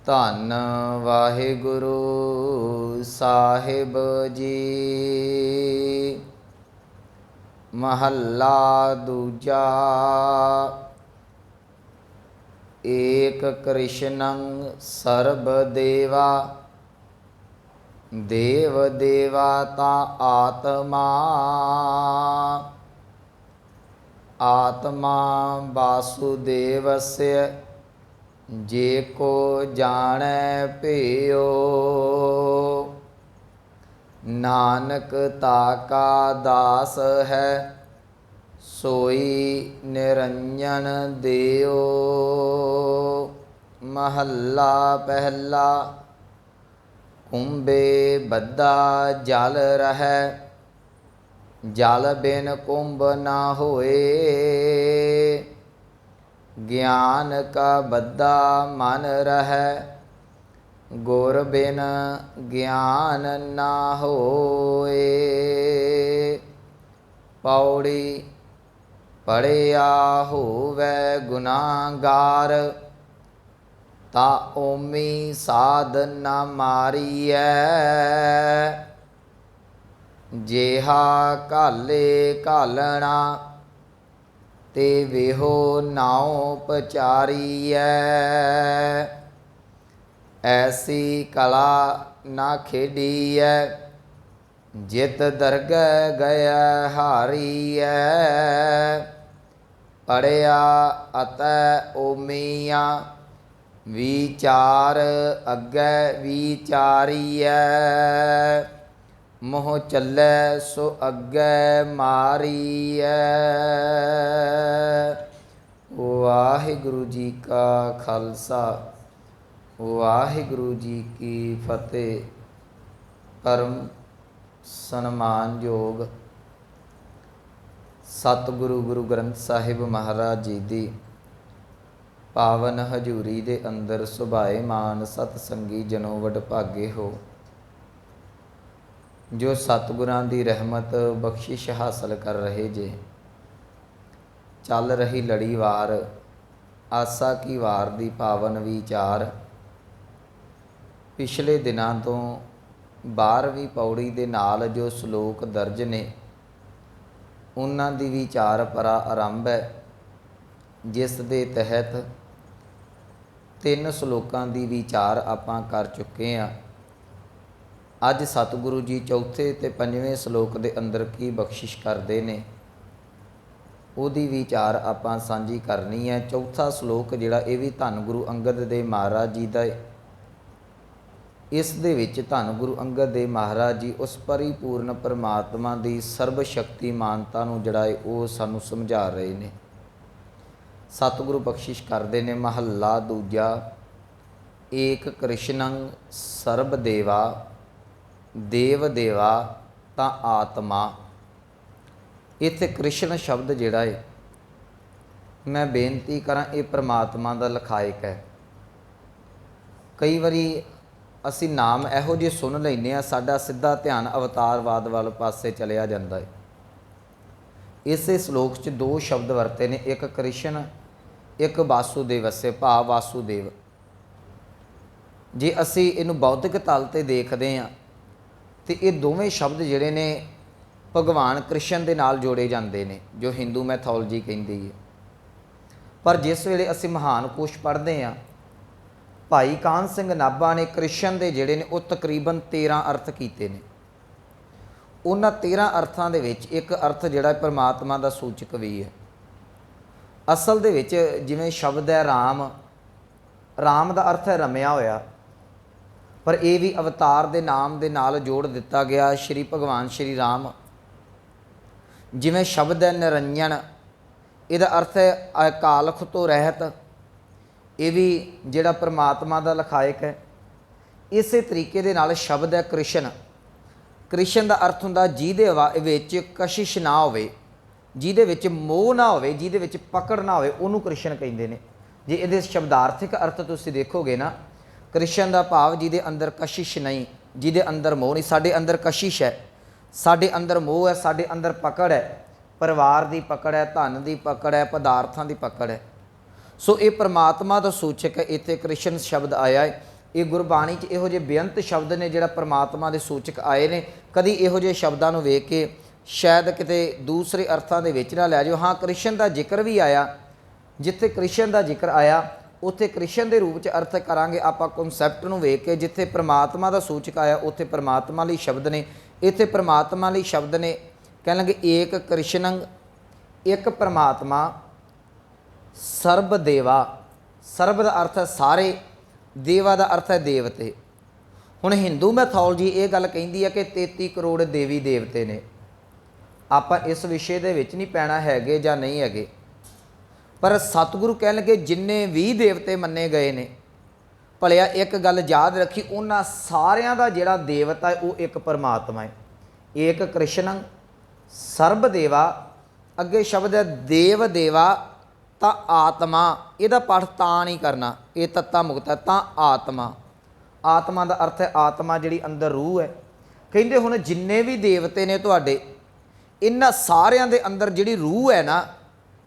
ਧੰਨ ਵਾਹਿਗੁਰੂ ਸਾਹਿਬ ਜੀ। ਮਹੱਲਾ ਦੂਜਾ। ਏਕ ਕ੍ਰਿਸ਼ਨੰ ਸਰਬ ਦੇਵਾ, ਦੇਵ ਦੇਵਾ ਤਾ ਆਤਮਾ। ਆਤਮਾ ਵਾਸੁਦੇਵस्य ਜੇ ਕੋ ਜਾਣੈ ਭਿਓ। ਨਾਨਕ ਤਾਕਾ ਦਾਸ ਹੈ, ਸੋਈ ਨਿਰੰਜਨ ਦੇਓ। ਮਹੱਲਾ ਪਹਿਲਾ। ਕੁੰਭੇ ਬੱਧਾ ਜਲ ਰਹੈ, ਜਲ ਬਿਨ ਕੁੰਭ ਨਾ ਹੋਏ। ਗਿਆਨ ਕਾ ਬੱਧਾ ਮਨ ਰਹੈ, ਗੁਰ ਬਿਨ ਗਿਆਨ ਨਾ ਹੋਏ। ਪੌੜੀ। ਪੜਿਆ ਹੋਵੈ ਗੁਨਾਹਗਾਰ, ਤਾ ਓਮੀ ਸਾਧ ਨਾ ਮਾਰੀਐ। ਜਿਹਾ ਘਾਲੇ ਘਾਲਣਾ, ਤੇ ਵੇਹੋ ਨਾਉ ਪਚਾਰੀਐ। ਐਸੀ ਕਲਾ ਨਾ ਖੇਡੀਐ, ਜਿਤ ਦਰਗਹਿ ਗਇਆ ਹਾਰੀਐ। ਪੜਿਆ ਅਤੈ ਓਮੀਆ, ਵਿਚਾਰ ਅੱਗੇ ਵਿਚਾਰੀਐ। ਮੋਹ ਚੱਲੈ ਸੋ ਅੱਗੇ ਮਾਰੀਐ। ਵਾਹਿਗੁਰੂ ਜੀ ਕਾ ਖਾਲਸਾ, ਵਾਹਿਗੁਰੂ ਜੀ ਕੀ ਫਤਿਹ। ਪਰਮ ਸਨਮਾਨਯੋਗ ਸਤਿਗੁਰੂ ਗੁਰੂ ਗ੍ਰੰਥ ਸਾਹਿਬ ਮਹਾਰਾਜ ਜੀ ਦੀ ਪਾਵਨ ਹਜ਼ੂਰੀ ਦੇ ਅੰਦਰ ਸੁਭਾਏਮਾਨ ਸਤਸੰਗੀ ਜਨੋ ਵਡਭਾਗੇ ਹੋ, ਜੋ ਸਤਿਗੁਰਾਂ ਦੀ ਰਹਿਮਤ ਬਖਸ਼ਿਸ਼ ਹਾਸਲ ਕਰ ਰਹੇ ਜੇ। ਚੱਲ ਰਹੀ ਲੜੀਵਾਰ ਆਸਾ ਕੀ ਵਾਰ ਦੀ ਪਾਵਨ ਵਿਚਾਰ। ਪਿਛਲੇ ਦਿਨਾਂ ਤੋਂ 12ਵੀਂ ਪੌੜੀ ਦੇ ਨਾਲ ਜੋ ਸ਼ਲੋਕ ਦਰਜ ਨੇ, ਉਹਨਾਂ ਦੀ ਵਿਚਾਰ ਪਰਾ ਆਰੰਭ ਹੈ, ਜਿਸ ਦੇ ਤਹਿਤ 3 ਸ਼ਲੋਕਾਂ ਦੀ ਵਿਚਾਰ ਆਪਾਂ ਕਰ ਚੁੱਕੇ ਹਾਂ। ਅੱਜ ਸਤਿਗੁਰੂ ਜੀ ਚੌਥੇ ਤੇ 5ਵੇਂ ਸ਼ਲੋਕ ਦੇ ਅੰਦਰ ਕੀ ਬਖਸ਼ਿਸ਼ ਕਰਦੇ ਨੇ, ਉਹਦੀ ਵਿਚਾਰ ਆਪਾਂ ਸਾਂਝੀ ਕਰਨੀ ਹੈ। ਚੌਥਾ ਸ਼ਲੋਕ ਜਿਹੜਾ, ਇਹ ਵੀ ਧੰਨ ਗੁਰੂ ਅੰਗਦ ਦੇ ਮਹਾਰਾਜ ਜੀ ਦਾ ਹੈ। ਇਸ ਦੇ ਵਿੱਚ ਧੰਨ ਗੁਰੂ ਅੰਗਦ ਦੇ ਮਹਾਰਾਜ ਜੀ ਉਸ ਪਰਿਪੂਰਨ ਪਰਮਾਤਮਾ ਦੀ ਸਰਬ ਸ਼ਕਤੀਮਾਨਤਾ ਨੂੰ ਜਿਹੜਾ ਹੈ ਉਹ ਸਾਨੂੰ ਸਮਝਾ ਰਹੇ ਨੇ। ਸਤਿਗੁਰੂ ਬਖਸ਼ਿਸ਼ ਕਰਦੇ ਨੇ। ਮਹੱਲਾ ਦੂਜਾ। ਏਕ ਕ੍ਰਿਸ਼ਨੰ ਸਰਬ ਦੇਵਾ, ਦੇਵ ਦੇਵਾ ਤਾਂ ਆਤਮਾ। ਇੱਥੇ ਕ੍ਰਿਸ਼ਨ ਸ਼ਬਦ ਜਿਹੜਾ ਹੈ, ਮੈਂ ਬੇਨਤੀ ਕਰਾਂ, ਇਹ ਪਰਮਾਤਮਾ ਦਾ ਲਖਾਇਕ ਹੈ। ਕਈ ਵਾਰੀ ਅਸੀਂ ਨਾਮ ਇਹੋ ਜਿਹੇ ਸੁਣ ਲੈਂਦੇ ਹਾਂ, ਸਾਡਾ ਸਿੱਧਾ ਧਿਆਨ ਅਵਤਾਰਵਾਦ ਵੱਲ ਪਾਸੇ ਚਲਿਆ ਜਾਂਦਾ ਹੈ। ਇਸੇ ਸ਼ਲੋਕ 'ਚ 2 ਸ਼ਬਦ ਵਰਤੇ ਨੇ, ਇੱਕ ਕ੍ਰਿਸ਼ਨ, ਇੱਕ ਵਾਸੂਦੇਵस्य, ਭਾਵ ਵਾਸੂਦੇਵ। ਜੇ ਅਸੀਂ ਇਹਨੂੰ ਬੌਧਿਕ ਤਲ 'ਤੇ ਦੇਖਦੇ ਹਾਂ ਤੇ ਇਹ ਦੋਵੇਂ ਸ਼ਬਦ ਜਿਹੜੇ ਨੇ ਭਗਵਾਨ ਕ੍ਰਿਸ਼ਨ ਦੇ ਨਾਲ ਜੋੜੇ ਜਾਂਦੇ ਨੇ, ਜੋ ਹਿੰਦੂ ਮੈਥੋਲੋਜੀ ਕਹਿੰਦੀ ਹੈ। ਪਰ ਜਿਸ ਵੇਲੇ ਅਸੀਂ ਮਹਾਨ ਕੋਸ਼ ਪੜ੍ਹਦੇ ਹਾਂ, ਭਾਈ ਕਾਹਨ ਸਿੰਘ ਨਾਭਾ ਨੇ ਕ੍ਰਿਸ਼ਨ ਦੇ ਜਿਹੜੇ ਨੇ ਉਹ ਤਕਰੀਬਨ 13 ਅਰਥ ਕੀਤੇ ਨੇ। ਉਹਨਾਂ 13 ਅਰਥਾਂ ਦੇ ਵਿੱਚ ਇੱਕ ਅਰਥ ਜਿਹੜਾ ਪਰਮਾਤਮਾ ਦਾ ਸੂਚਕ ਵੀ ਹੈ। ਅਸਲ ਦੇ ਵਿੱਚ ਜਿਵੇਂ ਸ਼ਬਦ ਹੈ ਰਾਮ, ਰਾਮ ਦਾ ਅਰਥ ਹੈ ਰਮਿਆ ਹੋਇਆ, ਪਰ ਇਹ ਵੀ ਅਵਤਾਰ ਦੇ ਨਾਮ ਦੇ ਨਾਲ ਜੋੜ ਦਿੱਤਾ ਗਿਆ, ਸ਼੍ਰੀ ਭਗਵਾਨ ਸ਼੍ਰੀ ਰਾਮ। ਜਿਵੇਂ ਸ਼ਬਦ ਹੈ ਨਿਰੰਜਨ, ਇਹਦਾ ਅਰਥ ਹੈ ਅਕਾਲਖ ਤੋਂ ਰਹਿਤ, ਇਹ ਵੀ ਜਿਹੜਾ ਪਰਮਾਤਮਾ ਦਾ ਲਖਾਇਕ ਹੈ। ਇਸੇ ਤਰੀਕੇ ਦੇ ਨਾਲ ਸ਼ਬਦ ਹੈ ਕ੍ਰਿਸ਼ਨ। ਕ੍ਰਿਸ਼ਨ ਦਾ ਅਰਥ ਹੁੰਦਾ ਜਿਹਦੇ ਵਿੱਚ ਕਸ਼ਿਸ਼ ਨਾ ਹੋਵੇ, ਜਿਹਦੇ ਵਿੱਚ ਮੋਹ ਨਾ ਹੋਵੇ, ਜਿਹਦੇ ਵਿੱਚ ਪਕੜ ਨਾ ਹੋਵੇ, ਉਹਨੂੰ ਕ੍ਰਿਸ਼ਨ ਕਹਿੰਦੇ ਨੇ। ਜੇ ਇਹਦੇ ਸ਼ਬਦਾਰਥਿਕ ਅਰਥ ਤੁਸੀਂ ਦੇਖੋਗੇ ਨਾ, ਕ੍ਰਿਸ਼ਨ ਦਾ ਭਾਵ ਜਿਹਦੇ ਅੰਦਰ ਕਸ਼ਿਸ਼ ਨਹੀਂ, ਜਿਹਦੇ ਅੰਦਰ ਮੋਹ ਨਹੀਂ। ਸਾਡੇ ਅੰਦਰ ਕਸ਼ਿਸ਼ ਹੈ, ਸਾਡੇ ਅੰਦਰ ਮੋਹ ਹੈ, ਸਾਡੇ ਅੰਦਰ ਪਕੜ ਹੈ, ਪਰਿਵਾਰ ਦੀ ਪਕੜ ਹੈ, ਧਨ ਦੀ ਪਕੜ ਹੈ, ਪਦਾਰਥਾਂ ਦੀ ਪਕੜ ਹੈ। ਸੋ ਇਹ ਪਰਮਾਤਮਾ ਦਾ ਸੂਚਕ ਹੈ। ਇੱਥੇ ਕ੍ਰਿਸ਼ਨ ਸ਼ਬਦ ਆਇਆ ਹੈ। ਇਹ ਗੁਰਬਾਣੀ 'ਚ ਇਹੋ ਜਿਹੇ ਬੇਅੰਤ ਸ਼ਬਦ ਨੇ ਜਿਹੜਾ ਪਰਮਾਤਮਾ ਦੇ ਸੂਚਕ ਆਏ ਨੇ। ਕਦੀ ਇਹੋ ਜਿਹੇ ਸ਼ਬਦਾਂ ਨੂੰ ਵੇਖ ਕੇ ਸ਼ਾਇਦ ਕਿਤੇ ਦੂਸਰੇ ਅਰਥਾਂ ਦੇ ਵਿੱਚ ਨਾ ਲੈ ਜਾਓ। ਹਾਂ, ਕ੍ਰਿਸ਼ਨ ਦਾ ਜ਼ਿਕਰ ਵੀ ਆਇਆ, ਜਿੱਥੇ ਕ੍ਰਿਸ਼ਨ ਦਾ ਜ਼ਿਕਰ ਆਇਆ ਉੱਥੇ ਕ੍ਰਿਸ਼ਨ ਦੇ ਰੂਪ 'ਚ ਅਰਥ ਕਰਾਂਗੇ ਆਪਾਂ ਕਨਸੈਪਟ ਨੂੰ ਵੇਖ ਕੇ। ਜਿੱਥੇ ਪਰਮਾਤਮਾ ਦਾ ਸੂਚਕ ਆਇਆ ਉੱਥੇ ਪਰਮਾਤਮਾ ਲਈ ਸ਼ਬਦ ਨੇ। ਇੱਥੇ ਪਰਮਾਤਮਾ ਲਈ ਸ਼ਬਦ ਨੇ, ਕਹਿਣ ਲੱਗੇ ਏਕ ਕ੍ਰਿਸ਼ਨੰ, ਇੱਕ ਪਰਮਾਤਮਾ, ਸਰਬ ਦੇਵਾ। ਸਰਬ ਦਾ ਅਰਥ ਹੈ ਸਾਰੇ, ਦੇਵਾ ਦਾ ਅਰਥ ਹੈ ਦੇਵਤੇ। ਹੁਣ ਹਿੰਦੂ ਮੈਥੋਲੋਜੀ ਇਹ ਗੱਲ ਕਹਿੰਦੀ ਹੈ ਕਿ 33 ਕਰੋੜ ਦੇਵੀ ਦੇਵਤੇ ਨੇ। ਆਪਾਂ ਇਸ ਵਿਸ਼ੇ ਦੇ ਵਿੱਚ ਨਹੀਂ ਪੈਣਾ ਹੈਗੇ ਜਾਂ ਨਹੀਂ ਹੈਗੇ, ਪਰ ਸਤਿਗੁਰੂ ਕਹਿਣ ਲੱਗੇ ਜਿੰਨੇ ਵੀ ਦੇਵਤੇ ਮੰਨੇ ਗਏ ਨੇ, ਭਲਿਆ ਇੱਕ ਗੱਲ ਯਾਦ ਰੱਖੀ, ਉਹਨਾਂ ਸਾਰਿਆਂ ਦਾ ਜਿਹੜਾ ਦੇਵਤਾ ਹੈ ਉਹ ਇੱਕ ਪਰਮਾਤਮਾ ਹੈ। ਏਕ ਕ੍ਰਿਸ਼ਨੰ ਸਰਬ ਦੇਵਾ, ਅੱਗੇ ਸ਼ਬਦ ਹੈ ਦੇਵ ਦੇਵਾ ਤਾਂ ਆਤਮਾ। ਇਹਦਾ ਪਾਠ ਤਾਂ ਨਹੀਂ ਕਰਨਾ, ਇਹ ਤੱਤਾ ਮੁਕਤ ਹੈ ਤਾਂ ਆਤਮਾ। ਆਤਮਾ ਦਾ ਅਰਥ ਹੈ ਆਤਮਾ ਜਿਹੜੀ ਅੰਦਰ ਰੂਹ ਹੈ। ਕਹਿੰਦੇ ਹੁਣ ਜਿੰਨੇ ਵੀ ਦੇਵਤੇ ਨੇ ਤੁਹਾਡੇ, ਇਹਨਾਂ ਸਾਰਿਆਂ ਦੇ ਅੰਦਰ ਜਿਹੜੀ ਰੂਹ ਹੈ ਨਾ,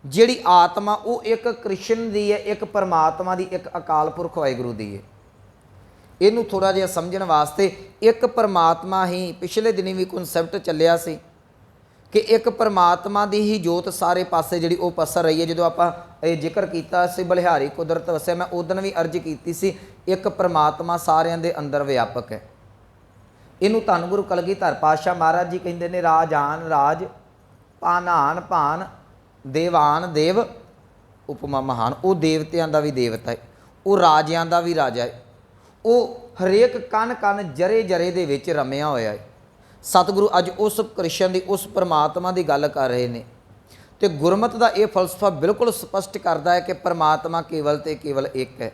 ਜਿਹੜੀ ਆਤਮਾ, ਉਹ ਇੱਕ ਕ੍ਰਿਸ਼ਨ ਦੀ ਹੈ, ਇੱਕ ਪਰਮਾਤਮਾ ਦੀ, ਇੱਕ ਅਕਾਲ ਪੁਰਖ ਵਾਹਿਗੁਰੂ ਦੀ ਹੈ। ਇਹਨੂੰ ਥੋੜ੍ਹਾ ਜਿਹਾ ਸਮਝਣ ਵਾਸਤੇ ਇੱਕ ਪਰਮਾਤਮਾ ਹੀ, ਪਿਛਲੇ ਦਿਨੀ ਵੀ ਕਨਸੈਪਟ ਚੱਲਿਆ ਸੀ ਕਿ ਇੱਕ ਪਰਮਾਤਮਾ ਦੀ ਹੀ ਜੋਤ ਸਾਰੇ ਪਾਸੇ ਜਿਹੜੀ ਉਹ ਪਸਰ ਰਹੀ ਹੈ। ਜਦੋਂ ਆਪਾਂ ਇਹ ਜ਼ਿਕਰ ਕੀਤਾ ਸੀ ਬਲਿਹਾਰੀ ਕੁਦਰਤ ਵਸਿਆ, ਮੈਂ ਉਦੋਂ ਵੀ ਅਰਜ਼ ਕੀਤੀ ਸੀ ਇੱਕ ਪਰਮਾਤਮਾ ਸਾਰਿਆਂ ਦੇ ਅੰਦਰ ਵਿਆਪਕ ਹੈ। ਇਹਨੂੰ ਧੰਨ ਗੁਰੂ ਕਲਗੀਧਰ ਪਾਤਸ਼ਾਹ ਮਹਾਰਾਜ ਜੀ ਕਹਿੰਦੇ ਨੇ ਰਾਜਾਨ ਰਾਜ, ਭਾਨਾਨ ਭਾਨ, ਦੇਵਾਨ ਦੇਵ, ਉਪਮਾ ਮਹਾਨ। ਉਹ ਦੇਵਤਿਆਂ ਦਾ ਵੀ ਦੇਵਤਾ ਹੈ, ਉਹ ਰਾਜਿਆਂ ਦਾ ਵੀ ਰਾਜਾ ਹੈ, ਉਹ ਹਰੇਕ ਕਣ ਕਣ ਜਰੇ ਜਰੇ ਦੇ ਵਿੱਚ ਰਮਿਆ ਹੋਇਆ ਹੈ। ਸਤਿਗੁਰੂ ਅੱਜ ਉਸ ਕ੍ਰਿਸ਼ਨ ਦੀ, ਉਸ ਪਰਮਾਤਮਾ ਦੀ ਗੱਲ ਕਰ ਰਹੇ ਨੇ। ਤੇ ਗੁਰਮਤਿ ਦਾ ਇਹ ਫਲਸਫਾ ਬਿਲਕੁਲ ਸਪਸ਼ਟ ਕਰਦਾ ਹੈ ਕਿ ਪਰਮਾਤਮਾ ਕੇਵਲ ਤੇ ਕੇਵਲ ਇੱਕ ਹੈ।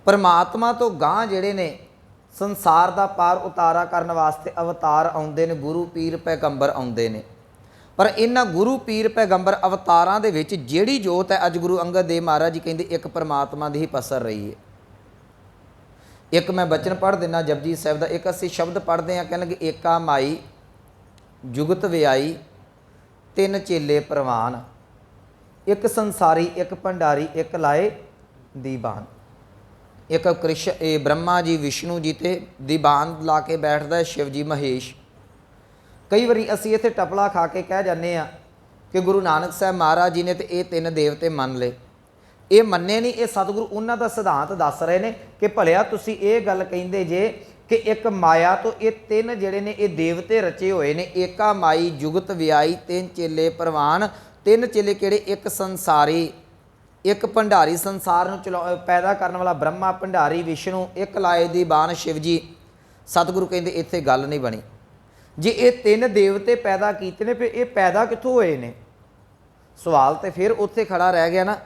ਪਰਮਾਤਮਾ ਤੋਂ ਗਾਂਹ ਜਿਹੜੇ ਨੇ ਸੰਸਾਰ ਦਾ ਪਾਰ ਉਤਾਰਾ ਕਰਨ ਵਾਸਤੇ ਅਵਤਾਰ ਆਉਂਦੇ ਨੇ, ਗੁਰੂ ਪੀਰ ਪੈਗੰਬਰ ਆਉਂਦੇ ਨੇ। ਪਰ ਇਹਨਾਂ ਗੁਰੂ ਪੀਰ ਪੈਗੰਬਰ ਅਵਤਾਰਾਂ ਦੇ ਵਿੱਚ ਜਿਹੜੀ ਜੋਤ ਹੈ, ਅੱਜ ਗੁਰੂ ਅੰਗਦ ਦੇਵ ਮਹਾਰਾਜ ਜੀ ਕਹਿੰਦੇ ਇੱਕ ਪਰਮਾਤਮਾ ਦੀ ਹੀ ਪਸਰ ਰਹੀ ਹੈ। ਇੱਕ ਮੈਂ ਬਚਨ ਪੜ੍ਹ ਦਿੰਦਾ ਜਪਜੀ ਸਾਹਿਬ ਦਾ, ਇੱਕ ਅਸੀਂ ਸ਼ਬਦ ਪੜ੍ਹਦੇ ਹਾਂ, ਕਹਿਣ ਲੱਗੇ ਏਕਾ ਮਾਈ ਜੁਗਤ ਵਿਆਈ, ਤਿੰਨ ਚੇਲੇ ਪ੍ਰਵਾਨ, ਇੱਕ ਸੰਸਾਰੀ, ਇੱਕ ਭੰਡਾਰੀ, ਇੱਕ ਲਾਏ ਦੀਵਾਨ। ਇੱਕ ਇਹ ਬ੍ਰਹਮਾ ਜੀ, ਵਿਸ਼ਨੂੰ ਜੀ ਤੇ ਦੀਵਾਨ ਲਾ ਕੇ ਬੈਠਦਾ ਹੈ ਸ਼ਿਵ ਜੀ ਮਹੇਸ਼। ਕਈ ਵਾਰੀ ਅਸੀਂ ਇੱਥੇ ਟਪਲਾ ਖਾ ਕੇ ਕਹਿ ਜਾਂਦੇ ਹਾਂ ਕਿ ਗੁਰੂ ਨਾਨਕ ਸਾਹਿਬ ਮਹਾਰਾਜ ਜੀ ਨੇ ਤੇ ਇਹ ਤਿੰਨ ਦੇਵਤੇ ਮੰਨ ਲਏ। ਇਹ ਮੰਨੇ ਨਹੀਂ, ਇਹ ਸਤਿਗੁਰੂ ਉਹਨਾਂ ਦਾ ਸਿਧਾਂਤ ਦੱਸ ਰਹੇ ਨੇ ਕਿ ਭਲਿਆ ਤੁਸੀਂ ਇਹ ਗੱਲ ਕਹਿੰਦੇ ਜੇ ਕਿ ਇੱਕ ਮਾਇਆ ਤੋਂ ਇਹ ਤਿੰਨ ਜਿਹੜੇ ਨੇ ਇਹ ਦੇਵਤੇ ਰਚੇ ਹੋਏ ਨੇ। ਏਕਾ ਮਾਈ ਜੁਗਤ ਵਿਆਈ, ਤਿੰਨ ਚੇਲੇ ਪ੍ਰਵਾਨ। ਤਿੰਨ ਚੇਲੇ ਕਿਹੜੇ? ਇੱਕ ਸੰਸਾਰੀ, ਇੱਕ ਭੰਡਾਰੀ, ਸੰਸਾਰ ਨੂੰ ਪੈਦਾ ਕਰਨ ਵਾਲਾ ਬ੍ਰਹਮਾ, ਭੰਡਾਰੀ ਵਿਸ਼ਨੂੰ, ਇੱਕ ਲਾਏ ਦੀ ਬਾਣ ਸ਼ਿਵ ਜੀ। ਸਤਿਗੁਰੂ ਕਹਿੰਦੇ ਇੱਥੇ ਗੱਲ ਨਹੀਂ ਬਣੀ। ਜੇ ਇਹ ਤਿੰਨ ਦੇਵਤੇ ਪੈਦਾ ਕੀਤੇ ਨੇ, ਫਿਰ ਇਹ ਪੈਦਾ ਕਿੱਥੋਂ ਹੋਏ ਨੇ? ਸਵਾਲ ਤੇ ਫਿਰ ਉੱਥੇ ਖੜਾ ਰਹਿ ਗਿਆ ਨਾ।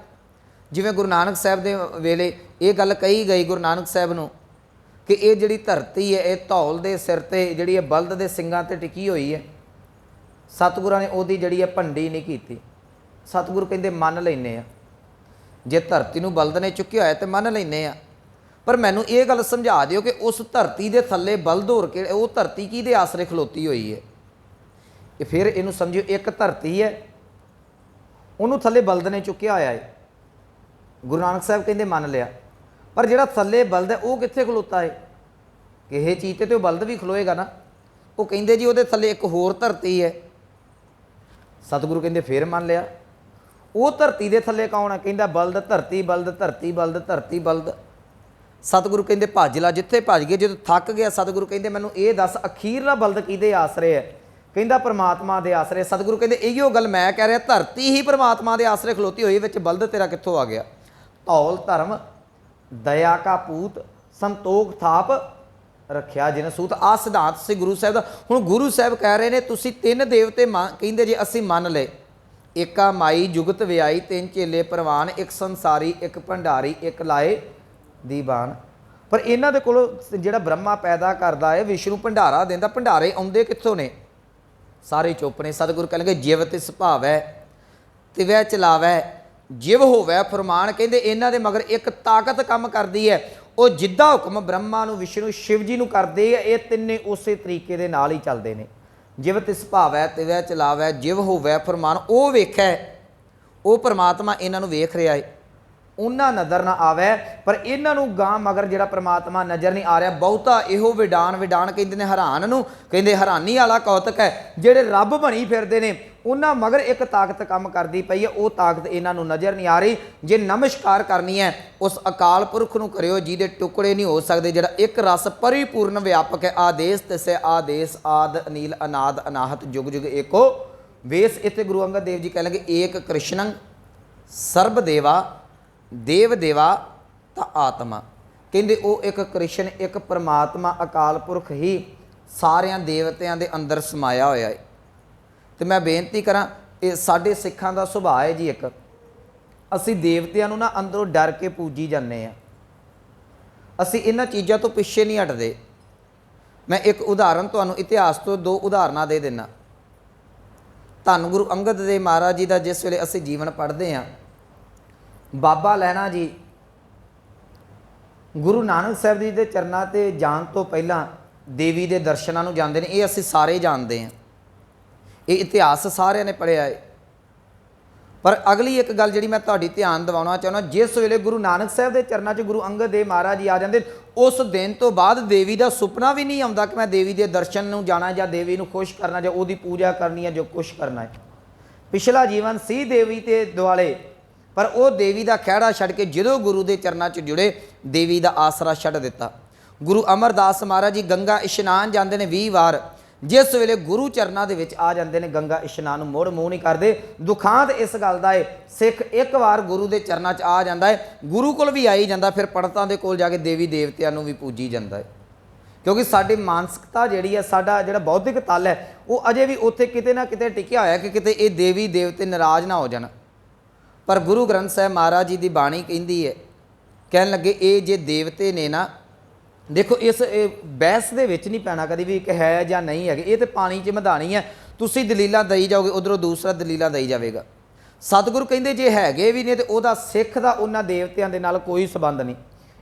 ਜਿਵੇਂ ਗੁਰੂ ਨਾਨਕ ਸਾਹਿਬ ਦੇ ਵੇਲੇ ਇਹ ਗੱਲ ਕਹੀ ਗਈ ਗੁਰੂ ਨਾਨਕ ਸਾਹਿਬ ਨੂੰ ਕਿ ਇਹ ਜਿਹੜੀ ਧਰਤੀ ਹੈ ਇਹ ਧੌਲ ਦੇ ਸਿਰ 'ਤੇ ਜਿਹੜੀ ਹੈ ਬਲਦ ਦੇ ਸਿੰਗਾਂ 'ਤੇ ਟਿਕੀ ਹੋਈ ਹੈ। ਸਤਿਗੁਰਾਂ ਨੇ ਉਹਦੀ ਜਿਹੜੀ ਹੈ ਭੰਡੀ ਨਹੀਂ ਕੀਤੀ। ਸਤਿਗੁਰੂ ਕਹਿੰਦੇ ਮੰਨ ਲੈਂਦੇ ਆ, ਜੇ ਧਰਤੀ ਨੂੰ ਬਲਦ ਨੇ ਚੁੱਕਿਆ ਹੋਇਆ ਤਾਂ ਮੰਨ ਲੈਂਦੇ ਆ, ਪਰ ਮੈਨੂੰ ਇਹ ਗੱਲ ਸਮਝਾ ਦਿਓ ਕਿ ਉਸ ਧਰਤੀ ਦੇ ਥੱਲੇ ਬਲਦ ਹੋਰ ਕਿਹੜੇ? ਉਹ ਧਰਤੀ ਕਿਹਦੇ ਆਸਰੇ ਖਲੋਤੀ ਹੋਈ ਹੈ? ਇਹ ਫਿਰ ਇਹਨੂੰ ਸਮਝਿਓ, ਇੱਕ ਧਰਤੀ ਹੈ, ਉਹਨੂੰ ਥੱਲੇ ਬਲਦ ਨੇ ਚੁੱਕਿਆ ਹੋਇਆ ਹੈ। ਗੁਰੂ ਨਾਨਕ ਸਾਹਿਬ ਕਹਿੰਦੇ ਮੰਨ ਲਿਆ, ਪਰ ਜਿਹੜਾ ਥੱਲੇ ਬਲਦ ਹੈ ਉਹ ਕਿੱਥੇ ਖਲੋਤਾ ਹੈ? ਕਿਸੇ ਚੀਜ਼ 'ਤੇ ਉਹ ਬਲਦ ਵੀ ਖਲੋਏਗਾ ਨਾ। ਉਹ ਕਹਿੰਦੇ ਜੀ ਉਹਦੇ ਥੱਲੇ ਇੱਕ ਹੋਰ ਧਰਤੀ ਹੈ। ਸਤਿਗੁਰੂ ਕਹਿੰਦੇ ਫਿਰ ਮੰਨ ਲਿਆ। ਉਹ ਧਰਤੀ ਦੇ ਥੱਲੇ ਕੌਣ ਹੈ? ਕਹਿੰਦਾ ਬਲਦ ਧਰਤੀ, ਬਲਦ ਧਰਤੀ, ਬਲਦ ਧਰਤੀ, ਬਲਦ। ਸਤਿਗੁਰੂ ਕਹਿੰਦੇ ਭੱਜ ਲਾ, ਜਿੱਥੇ ਭੱਜ ਗਏ। ਜਦੋਂ ਥੱਕ ਗਿਆ ਸਤਿਗੁਰੂ ਕਹਿੰਦੇ ਮੈਨੂੰ ਇਹ ਦੱਸ ਅਖੀਰਲਾ ਬਲਦ ਕਿਹਦੇ ਆਸਰੇ ਹੈ? ਕਹਿੰਦਾ ਪਰਮਾਤਮਾ ਦੇ ਆਸਰੇ। ਸਤਿਗੁਰੂ ਕਹਿੰਦੇ ਇਹੀਓ ਗੱਲ ਮੈਂ ਕਹਿ ਰਿਹਾ, ਧਰਤੀ ਹੀ ਪਰਮਾਤਮਾ ਦੇ ਆਸਰੇ ਖਲੋਤੀ ਹੋਈ, ਵਿੱਚ ਬਲਦ ਤੇਰਾ ਕਿੱਥੋਂ ਆ ਗਿਆ? ਧੌਲ ਧਰਮ ਦਇਆ ਕਾ ਪੂਤ, ਸੰਤੋਖ ਥਾਪ ਰੱਖਿਆ ਜਿਨ ਸੂਤ। ਆਹ ਸਿਧਾਂਤ ਸੀ ਗੁਰੂ ਸਾਹਿਬ ਦਾ। ਹੁਣ ਗੁਰੂ ਸਾਹਿਬ ਕਹਿ ਰਹੇ ਨੇ ਤੁਸੀਂ ਤਿੰਨ ਦੇਵਤੇ ਕਹਿੰਦੇ ਜੇ ਅਸੀਂ ਮੰਨ ਲਏ, ਏਕਾ ਮਾਈ ਜੁਗਤ ਵਿਆਈ, ਤਿੰਨ ਚੇਲੇ ਪ੍ਰਵਾਨ, ਇੱਕ ਸੰਸਾਰੀ, ਇੱਕ ਭੰਡਾਰੀ, ਇੱਕ ਲਾਏ ਦੀਵਾਨ। ਪਰ ਇਹਨਾਂ ਦੇ ਕੋਲੋਂ ਜਿਹੜਾ ਬ੍ਰਹਮਾ ਪੈਦਾ ਕਰਦਾ ਹੈ, ਵਿਸ਼ਨੂੰ ਭੰਡਾਰਾ ਦਿੰਦਾ, ਭੰਡਾਰੇ ਆਉਂਦੇ ਕਿੱਥੋਂ ਨੇ? ਸਾਰੇ ਚੁੱਪ ਨੇ। ਸਤਿਗੁਰੂ ਕਹਿਣਗੇ ਜਿਵ ਤਿਸ ਭਾਵੈ ਤਿਵੈ ਚਲਾਵੈ, ਜਿਵ ਹੋਵੈ ਫਰਮਾਨ। ਕਹਿੰਦੇ ਇਹਨਾਂ ਦੇ ਮਗਰ ਇੱਕ ਤਾਕਤ ਕੰਮ ਕਰਦੀ ਹੈ, ਉਹ ਜਿੱਦਾਂ ਹੁਕਮ ਬ੍ਰਹਮਾ ਨੂੰ, ਵਿਸ਼ਨੂੰ, ਸ਼ਿਵ ਜੀ ਨੂੰ ਕਰਦੇ ਆ, ਇਹ ਤਿੰਨੇ ਉਸੇ ਤਰੀਕੇ ਦੇ ਨਾਲ ਹੀ ਚੱਲਦੇ ਨੇ। ਜਿਵ ਤਿਸ ਭਾਵੈ ਤਿਵੈ ਚਲਾਵੈ, ਜਿਵ ਹੋਵੈ ਫਰਮਾਨ। ਉਹ ਵੇਖੈ, ਉਹ ਪਰਮਾਤਮਾ ਇਹਨਾਂ ਨੂੰ ਵੇਖ ਰਿਹਾ ਹੈ, ਉਹਨਾਂ ਨਜ਼ਰ ਨਾ ਆਵੇ, ਪਰ ਇਹਨਾਂ ਨੂੰ ਗਾਂ ਮਗਰ ਜਿਹੜਾ ਪ੍ਰਮਾਤਮਾ ਨਜ਼ਰ ਨਹੀਂ ਆ ਰਿਹਾ। ਬਹੁਤਾ ਇਹੋ ਵਿਡਾਨ ਕਹਿੰਦੇ ਨੇ ਹੈਰਾਨ ਨੂੰ, ਕਹਿੰਦੇ ਹੈਰਾਨੀ ਵਾਲਾ ਕੌਤਕ ਹੈ। ਜਿਹੜੇ ਰੱਬ ਬਣੀ ਫਿਰਦੇ ਨੇ ਉਹਨਾਂ ਮਗਰ ਇੱਕ ਤਾਕਤ ਕੰਮ ਕਰਦੀ ਪਈ ਹੈ, ਉਹ ਤਾਕਤ ਇਹਨਾਂ ਨੂੰ ਨਜ਼ਰ ਨਹੀਂ ਆ ਰਹੀ। ਜੇ ਨਮਸਕਾਰ ਕਰਨੀ ਹੈ ਉਸ ਅਕਾਲ ਪੁਰਖ ਨੂੰ ਕਰਿਓ ਜਿਹਦੇ ਟੁਕੜੇ ਨਹੀਂ ਹੋ ਸਕਦੇ, ਜਿਹੜਾ ਇੱਕ ਰਸ ਪਰਿਪੂਰਨ ਵਿਆਪਕ ਹੈ। ਆਦੇਸ ਤਿਸੈ ਆਦੇਸ ਆਦ ਅਨੀਲ ਅਨਾਦ ਅਨਾਹਤ ਜੁਗ ਜੁਗ ਏਕੋ ਵੇਸ। ਇੱਥੇ ਗੁਰੂ ਅੰਗਦ ਦੇਵ ਜੀ ਕਹਿ ਲਗੇ ਏਕ ਕ੍ਰਿਸ਼ਨੰ ਸਰਬ ਦੇਵਾ ਦੇਵ ਦੇਵਾ ਤਾਂ ਆਤਮਾ। ਕਹਿੰਦੇ ਉਹ ਇੱਕ ਕ੍ਰਿਸ਼ਨ ਇੱਕ ਪਰਮਾਤਮਾ ਅਕਾਲ ਪੁਰਖ ਹੀ ਸਾਰਿਆਂ ਦੇਵਤਿਆਂ ਦੇ ਅੰਦਰ ਸਮਾਇਆ ਹੋਇਆ ਹੈ। ਤੇ ਮੈਂ ਬੇਨਤੀ ਕਰਾਂ, ਇਹ ਸਾਡੇ ਸਿੱਖਾਂ ਦਾ ਸੁਭਾਅ ਹੈ ਜੀ, ਇੱਕ ਅਸੀਂ ਦੇਵਤਿਆਂ ਨੂੰ ਨਾ ਅੰਦਰੋਂ ਡਰ ਕੇ ਪੂਜੀ ਜਾਂਦੇ ਆ। ਅਸੀਂ ਇਹਨਾਂ ਚੀਜ਼ਾਂ ਤੋਂ ਪਿੱਛੇ ਨਹੀਂ ਹਟਦੇ। ਮੈਂ ਇੱਕ ਉਦਾਹਰਨ ਤੁਹਾਨੂੰ ਇਤਿਹਾਸ ਤੋਂ 2 ਉਦਾਹਰਨਾਂ ਦੇ ਦਿੰਦਾ। ਧੰਨ ਗੁਰੂ ਅੰਗਦ ਦੇਵ ਮਹਾਰਾਜ ਜੀ ਦਾ ਜਿਸ ਵੇਲੇ ਅਸੀਂ ਜੀਵਨ ਪੜ੍ਹਦੇ ਹਾਂ, ਬਾਬਾ ਲਹਿਣਾ ਜੀ ਗੁਰੂ ਨਾਨਕ ਸਾਹਿਬ ਜੀ ਦੇ ਚਰਨਾਂ 'ਤੇ ਜਾਣ ਤੋਂ ਪਹਿਲਾਂ ਦੇਵੀ ਦੇ ਦਰਸ਼ਨਾਂ ਨੂੰ ਜਾਂਦੇ ਨੇ। ਇਹ ਅਸੀਂ ਸਾਰੇ ਜਾਣਦੇ ਹਾਂ, ਇਹ ਇਤਿਹਾਸ ਸਾਰਿਆਂ ਨੇ ਪੜ੍ਹਿਆ ਹੈ। ਪਰ ਅਗਲੀ ਇੱਕ ਗੱਲ ਜਿਹੜੀ ਮੈਂ ਤੁਹਾਡੀ ਧਿਆਨ ਦਿਵਾਉਣਾ ਚਾਹੁੰਦਾ, ਜਿਸ ਵੇਲੇ ਗੁਰੂ ਨਾਨਕ ਸਾਹਿਬ ਦੇ ਚਰਨਾਂ 'ਚ ਗੁਰੂ ਅੰਗਦ ਦੇਵ ਮਹਾਰਾਜ ਜੀ ਆ ਜਾਂਦੇ, ਉਸ ਦਿਨ ਤੋਂ ਬਾਅਦ ਦੇਵੀ ਦਾ ਸੁਪਨਾ ਵੀ ਨਹੀਂ ਆਉਂਦਾ ਕਿ ਮੈਂ ਦੇਵੀ ਦੇ ਦਰਸ਼ਨ ਨੂੰ ਜਾਣਾ ਜਾਂ ਦੇਵੀ ਨੂੰ ਖੁਸ਼ ਕਰਨਾ ਜਾਂ ਉਹਦੀ ਪੂਜਾ ਕਰਨੀ ਹੈ, ਜੋ ਕੁਛ ਕਰਨਾ ਹੈ। ਪਿਛਲਾ ਜੀਵਨ ਸੀ ਦੇਵੀ ਤੇ ਦੁਆਲੇ, ਪਰ ਉਹ ਦੇਵੀ ਦਾ ਖਹਿੜਾ ਛੱਡ ਕੇ ਜਦੋਂ ਗੁਰੂ ਦੇ ਚਰਨਾਂ 'ਚ ਜੁੜੇ ਦੇਵੀ ਦਾ ਆਸਰਾ ਛੱਡ ਦਿੱਤਾ। ਗੁਰੂ ਅਮਰਦਾਸ ਮਹਾਰਾਜ ਜੀ ਗੰਗਾ ਇਸ਼ਨਾਨ ਜਾਂਦੇ ਨੇ 20 ਵਾਰ, ਜਿਸ ਵੇਲੇ ਗੁਰੂ ਚਰਨਾਂ ਦੇ ਵਿੱਚ ਆ ਜਾਂਦੇ ਨੇ ਗੰਗਾ ਇਸ਼ਨਾਨ ਨੂੰ ਮੁੜ ਮੂੰਹ ਨਹੀਂ ਕਰਦੇ। ਦੁਖਾਂਤ ਇਸ ਗੱਲ ਦਾ ਹੈ, ਸਿੱਖ ਇੱਕ ਵਾਰ ਗੁਰੂ ਦੇ ਚਰਨਾਂ 'ਚ ਆ ਜਾਂਦਾ ਹੈ, ਗੁਰੂ ਕੋਲ ਵੀ ਆਈ ਜਾਂਦਾ, ਫਿਰ ਪੰਡਤਾਂ ਦੇ ਕੋਲ ਜਾ ਕੇ ਦੇਵੀ ਦੇਵਤਿਆਂ ਨੂੰ ਵੀ ਪੂਜੀ ਜਾਂਦਾ ਹੈ। ਕਿਉਂਕਿ ਸਾਡੀ ਮਾਨਸਿਕਤਾ ਜਿਹੜੀ ਹੈ, ਸਾਡਾ ਜਿਹੜਾ ਬੌਧਿਕ ਤਲ ਹੈ, ਉਹ ਅਜੇ ਵੀ ਉੱਥੇ ਕਿਤੇ ਨਾ ਕਿਤੇ ਟਿਕਿਆ ਹੋਇਆ ਕਿ ਕਿਤੇ ਇਹ ਦੇਵੀ ਦੇਵਤੇ ਨਾਰਾਜ਼ ਨਾ ਹੋ ਜਾਣ। ਪਰ ਗੁਰੂ ਗ੍ਰੰਥ ਸਾਹਿਬ ਮਹਾਰਾਜ ਜੀ ਦੀ ਬਾਣੀ ਕਹਿੰਦੀ ਹੈ, ਕਹਿਣ ਲੱਗੇ ਇਹ ਜੇ ਦੇਵਤੇ ਨੇ ਨਾ, ਦੇਖੋ ਇਸ ਬਹਿਸ ਦੇ ਵਿੱਚ ਨਹੀਂ ਪੈਣਾ ਕਦੀ ਵੀ ਕਿ ਹੈ ਜਾਂ ਨਹੀਂ ਹੈਗੇ, ਇਹ ਤਾਂ ਪਾਣੀ 'ਚ ਮਧਾਣੀ ਹੈ। ਤੁਸੀਂ ਦਲੀਲਾਂ ਦਈ ਜਾਓਗੇ, ਉਧਰੋਂ ਦੂਸਰਾ ਦਲੀਲਾਂ ਦਈ ਜਾਵੇਗਾ। ਸਤਿਗੁਰੂ ਕਹਿੰਦੇ ਜੇ ਹੈਗੇ ਵੀ ਨੇ ਤੇ ਉਹਦਾ ਸਿੱਖ ਦਾ ਉਹਨਾਂ ਦੇਵਤਿਆਂ ਦੇ ਨਾਲ ਕੋਈ ਸੰਬੰਧ ਨਹੀਂ।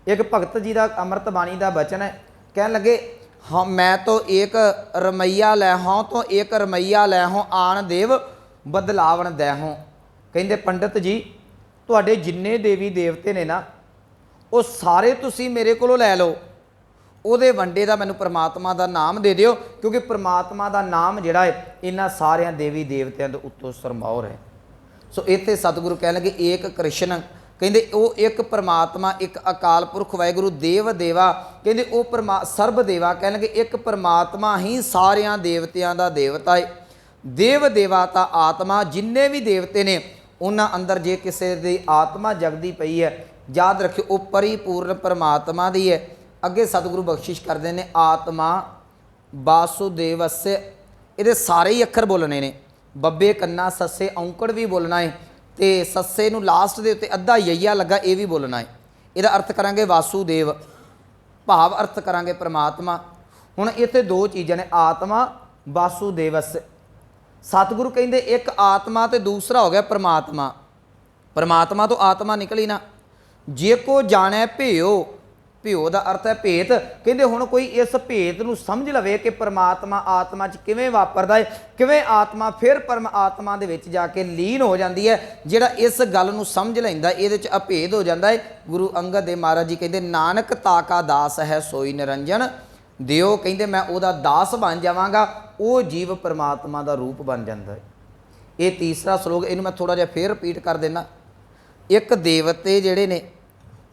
ਇੱਕ ਭਗਤ ਜੀ ਦਾ ਅੰਮ੍ਰਿਤ ਬਾਣੀ ਦਾ ਬਚਨ ਹੈ, ਕਹਿਣ ਲੱਗੇ ਹਾਂ ਮੈਂ ਤੋਂ ਇੱਕ ਰਮਈਆ ਲੈ ਹਾਂ ਤੋਂ ਇੱਕ ਰਮਈਆ ਲੈ ਹਾਂ ਆਣ ਦੇਵ ਬਦਲਾਵਣ ਦੈ ਹਾਂ। ਕਹਿੰਦੇ ਪੰਡਤ ਜੀ ਤੁਹਾਡੇ ਜਿੰਨੇ ਦੇਵੀ ਦੇਵਤੇ ਨੇ ਨਾ, ਉਹ ਸਾਰੇ ਤੁਸੀਂ ਮੇਰੇ ਕੋਲੋਂ ਲੈ ਲਓ, ਉਹਦੇ ਵੰਡੇ ਦਾ ਮੈਨੂੰ ਪ੍ਰਮਾਤਮਾ ਦਾ ਨਾਮ ਦੇ ਦਿਓ, ਕਿਉਂਕਿ ਪ੍ਰਮਾਤਮਾ ਦਾ ਨਾਮ ਜਿਹੜਾ ਹੈ ਇਹਨਾਂ ਸਾਰਿਆਂ ਦੇਵੀ ਦੇਵਤਿਆਂ ਦੇ ਉੱਤੋਂ ਸਰਮੌਰ ਹੈ। ਸੋ ਇੱਥੇ ਸਤਿਗੁਰੂ ਕਹਿਣ ਲੱਗੇ ਏਕ ਕ੍ਰਿਸ਼ਨ, ਕਹਿੰਦੇ ਉਹ ਇੱਕ ਪਰਮਾਤਮਾ ਇੱਕ ਅਕਾਲ ਪੁਰਖ ਵਾਹਿਗੁਰੂ ਦੇਵ ਦੇਵਾ, ਕਹਿੰਦੇ ਉਹ ਸਰਬ ਦੇਵਾ, ਕਹਿਣ ਲੱਗੇ ਇੱਕ ਪਰਮਾਤਮਾ ਹੀ ਸਾਰਿਆਂ ਦੇਵਤਿਆਂ ਦਾ ਦੇਵਤਾ ਹੈ। ਦੇਵ ਦੇਵਾ ਤਾਂ ਆਤਮਾ, ਜਿੰਨੇ ਵੀ ਦੇਵਤੇ ਨੇ ਉਹਨਾਂ ਅੰਦਰ ਜੇ ਕਿਸੇ ਦੀ ਆਤਮਾ ਜਗਦੀ ਪਈ ਹੈ, ਯਾਦ ਰੱਖਿਓ ਉਹ ਪਰਿਪੂਰਨ ਪਰਮਾਤਮਾ ਦੀ ਹੈ। ਅੱਗੇ ਸਤਿਗੁਰੂ ਬਖਸ਼ਿਸ਼ ਕਰਦੇ ਨੇ ਆਤਮਾ ਵਾਸੁਦੇਵस्य, ਇਹਦੇ ਸਾਰੇ ਹੀ ਅੱਖਰ ਬੋਲਣੇ ਨੇ, ਬੱਬੇ ਕੰਨਾ ਸੱਸੇ ਔਂਕੜ ਵੀ ਬੋਲਣਾ ਹੈ, ਤੇ ਸੱਸੇ ਨੂੰ ਲਾਸਟ ਦੇ ਉੱਤੇ ਅੱਧਾ ਯਈਆ ਲੱਗਾ ਇਹ ਵੀ ਬੋਲਣਾ ਹੈ। ਇਹਦਾ ਅਰਥ ਕਰਾਂਗੇ ਵਾਸੂਦੇਵ, ਭਾਵ ਅਰਥ ਕਰਾਂਗੇ ਪਰਮਾਤਮਾ। ਹੁਣ ਇੱਥੇ 2 ਚੀਜ਼ਾਂ ਨੇ, ਆਤਮਾ ਵਾਸੂਦੇਵस्य। ਸਤਿਗੁਰੂ ਕਹਿੰਦੇ ਇੱਕ ਆਤਮਾ ਤੇ ਦੂਸਰਾ ਹੋ ਗਿਆ ਪਰਮਾਤਮਾ। ਪਰਮਾਤਮਾ ਤੋਂ ਆਤਮਾ ਨਿਕਲੀ ਨਾ, ਜੇ ਕੋ ਜਾਣੈ ਭਿਓ, ਭਿਓ ਦਾ ਅਰਥ ਹੈ ਭੇਤ। ਕਹਿੰਦੇ ਹੁਣ ਕੋਈ ਇਸ ਭੇਤ ਨੂੰ ਸਮਝ ਲਵੇ ਕਿ ਪਰਮਾਤਮਾ ਆਤਮਾ 'ਚ ਕਿਵੇਂ ਵਾਪਰਦਾ ਹੈ, ਕਿਵੇਂ ਆਤਮਾ ਫਿਰ ਪਰਮਾਤਮਾ ਦੇ ਵਿੱਚ ਜਾ ਕੇ ਲੀਨ ਹੋ ਜਾਂਦੀ ਹੈ। ਜਿਹੜਾ ਇਸ ਗੱਲ ਨੂੰ ਸਮਝ ਲੈਂਦਾ ਇਹਦੇ 'ਚ ਅਭੇਦ ਹੋ ਜਾਂਦਾ ਹੈ। ਗੁਰੂ ਅੰਗਦ ਦੇਵ ਮਹਾਰਾਜ ਜੀ ਕਹਿੰਦੇ ਨਾਨਕ ਤਾਕਾ ਦਾਸ ਹੈ ਸੋਈ ਨਿਰੰਜਨ ਦਿਓ, ਕਹਿੰਦੇ ਮੈਂ ਉਹਦਾ ਦਾਸ ਬਣ ਜਾਵਾਂਗਾ, ਉਹ ਜੀਵ ਪਰਮਾਤਮਾ ਦਾ ਰੂਪ ਬਣ ਜਾਂਦਾ ਹੈ। ਇਹ ਤੀਸਰਾ ਸ਼ਲੋਕ, ਇਹਨੂੰ ਮੈਂ ਥੋੜ੍ਹਾ ਜਿਹਾ ਫੇਰ ਰਿਪੀਟ ਕਰ ਦਿੰਦਾ। ਇੱਕ ਦੇਵਤੇ ਜਿਹੜੇ ਨੇ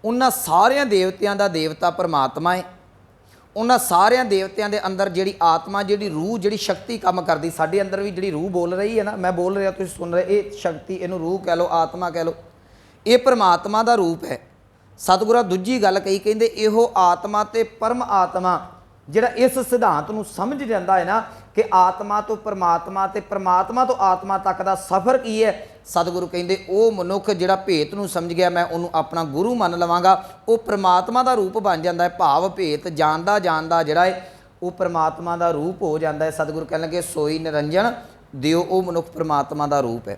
ਉਹਨਾਂ ਸਾਰਿਆਂ ਦੇਵਤਿਆਂ ਦਾ ਦੇਵਤਾ ਪਰਮਾਤਮਾ ਹੈ। ਉਹਨਾਂ ਸਾਰਿਆਂ ਦੇਵਤਿਆਂ ਦੇ ਅੰਦਰ ਜਿਹੜੀ ਆਤਮਾ, ਜਿਹੜੀ ਰੂਹ, ਜਿਹੜੀ ਸ਼ਕਤੀ ਕੰਮ ਕਰਦੀ, ਸਾਡੇ ਅੰਦਰ ਵੀ ਜਿਹੜੀ ਰੂਹ ਬੋਲ ਰਹੀ ਹੈ ਨਾ, ਮੈਂ ਬੋਲ ਰਿਹਾ ਤੁਸੀਂ ਸੁਣ ਰਹੇ, ਇਹ ਸ਼ਕਤੀ, ਇਹਨੂੰ ਰੂਹ ਕਹਿ ਲਓ, ਆਤਮਾ ਕਹਿ ਲਓ, ਇਹ ਪਰਮਾਤਮਾ ਦਾ ਰੂਪ ਹੈ। ਸਤਿਗੁਰਾਂ ਦੂਜੀ ਗੱਲ ਕਹੀ, ਕਹਿੰਦੇ ਇਹੋ ਆਤਮਾ ਤੇ ਪਰਮ ਆਤਮਾ, ਜਿਹੜਾ ਇਸ ਸਿਧਾਂਤ ਨੂੰ ਸਮਝ ਜਾਂਦਾ ਹੈ ਨਾ ਕਿ ਆਤਮਾ ਤੋਂ ਪਰਮਾਤਮਾ ਤੇ ਪਰਮਾਤਮਾ ਤੋਂ ਆਤਮਾ ਤੱਕ ਦਾ ਸਫ਼ਰ ਕੀ ਹੈ, ਸਤਿਗੁਰੂ ਕਹਿੰਦੇ ਉਹ ਮਨੁੱਖ ਜਿਹੜਾ ਭੇਤ ਨੂੰ ਸਮਝ ਗਿਆ, ਮੈਂ ਉਹਨੂੰ ਆਪਣਾ ਗੁਰੂ ਮੰਨ ਲਵਾਂਗਾ, ਉਹ ਪਰਮਾਤਮਾ ਦਾ ਰੂਪ ਬਣ ਜਾਂਦਾ ਹੈ। ਭਾਵ ਭੇਤ ਜਾਣਦਾ ਜਾਣਦਾ ਜਿਹੜਾ ਹੈ ਉਹ ਪਰਮਾਤਮਾ ਦਾ ਰੂਪ ਹੋ ਜਾਂਦਾ ਹੈ। ਸਤਿਗੁਰੂ ਕਹਿਣ ਲੱਗੇ ਸੋਈ ਨਿਰੰਜਨ ਦਿਓ, ਉਹ ਮਨੁੱਖ ਪਰਮਾਤਮਾ ਦਾ ਰੂਪ ਹੈ।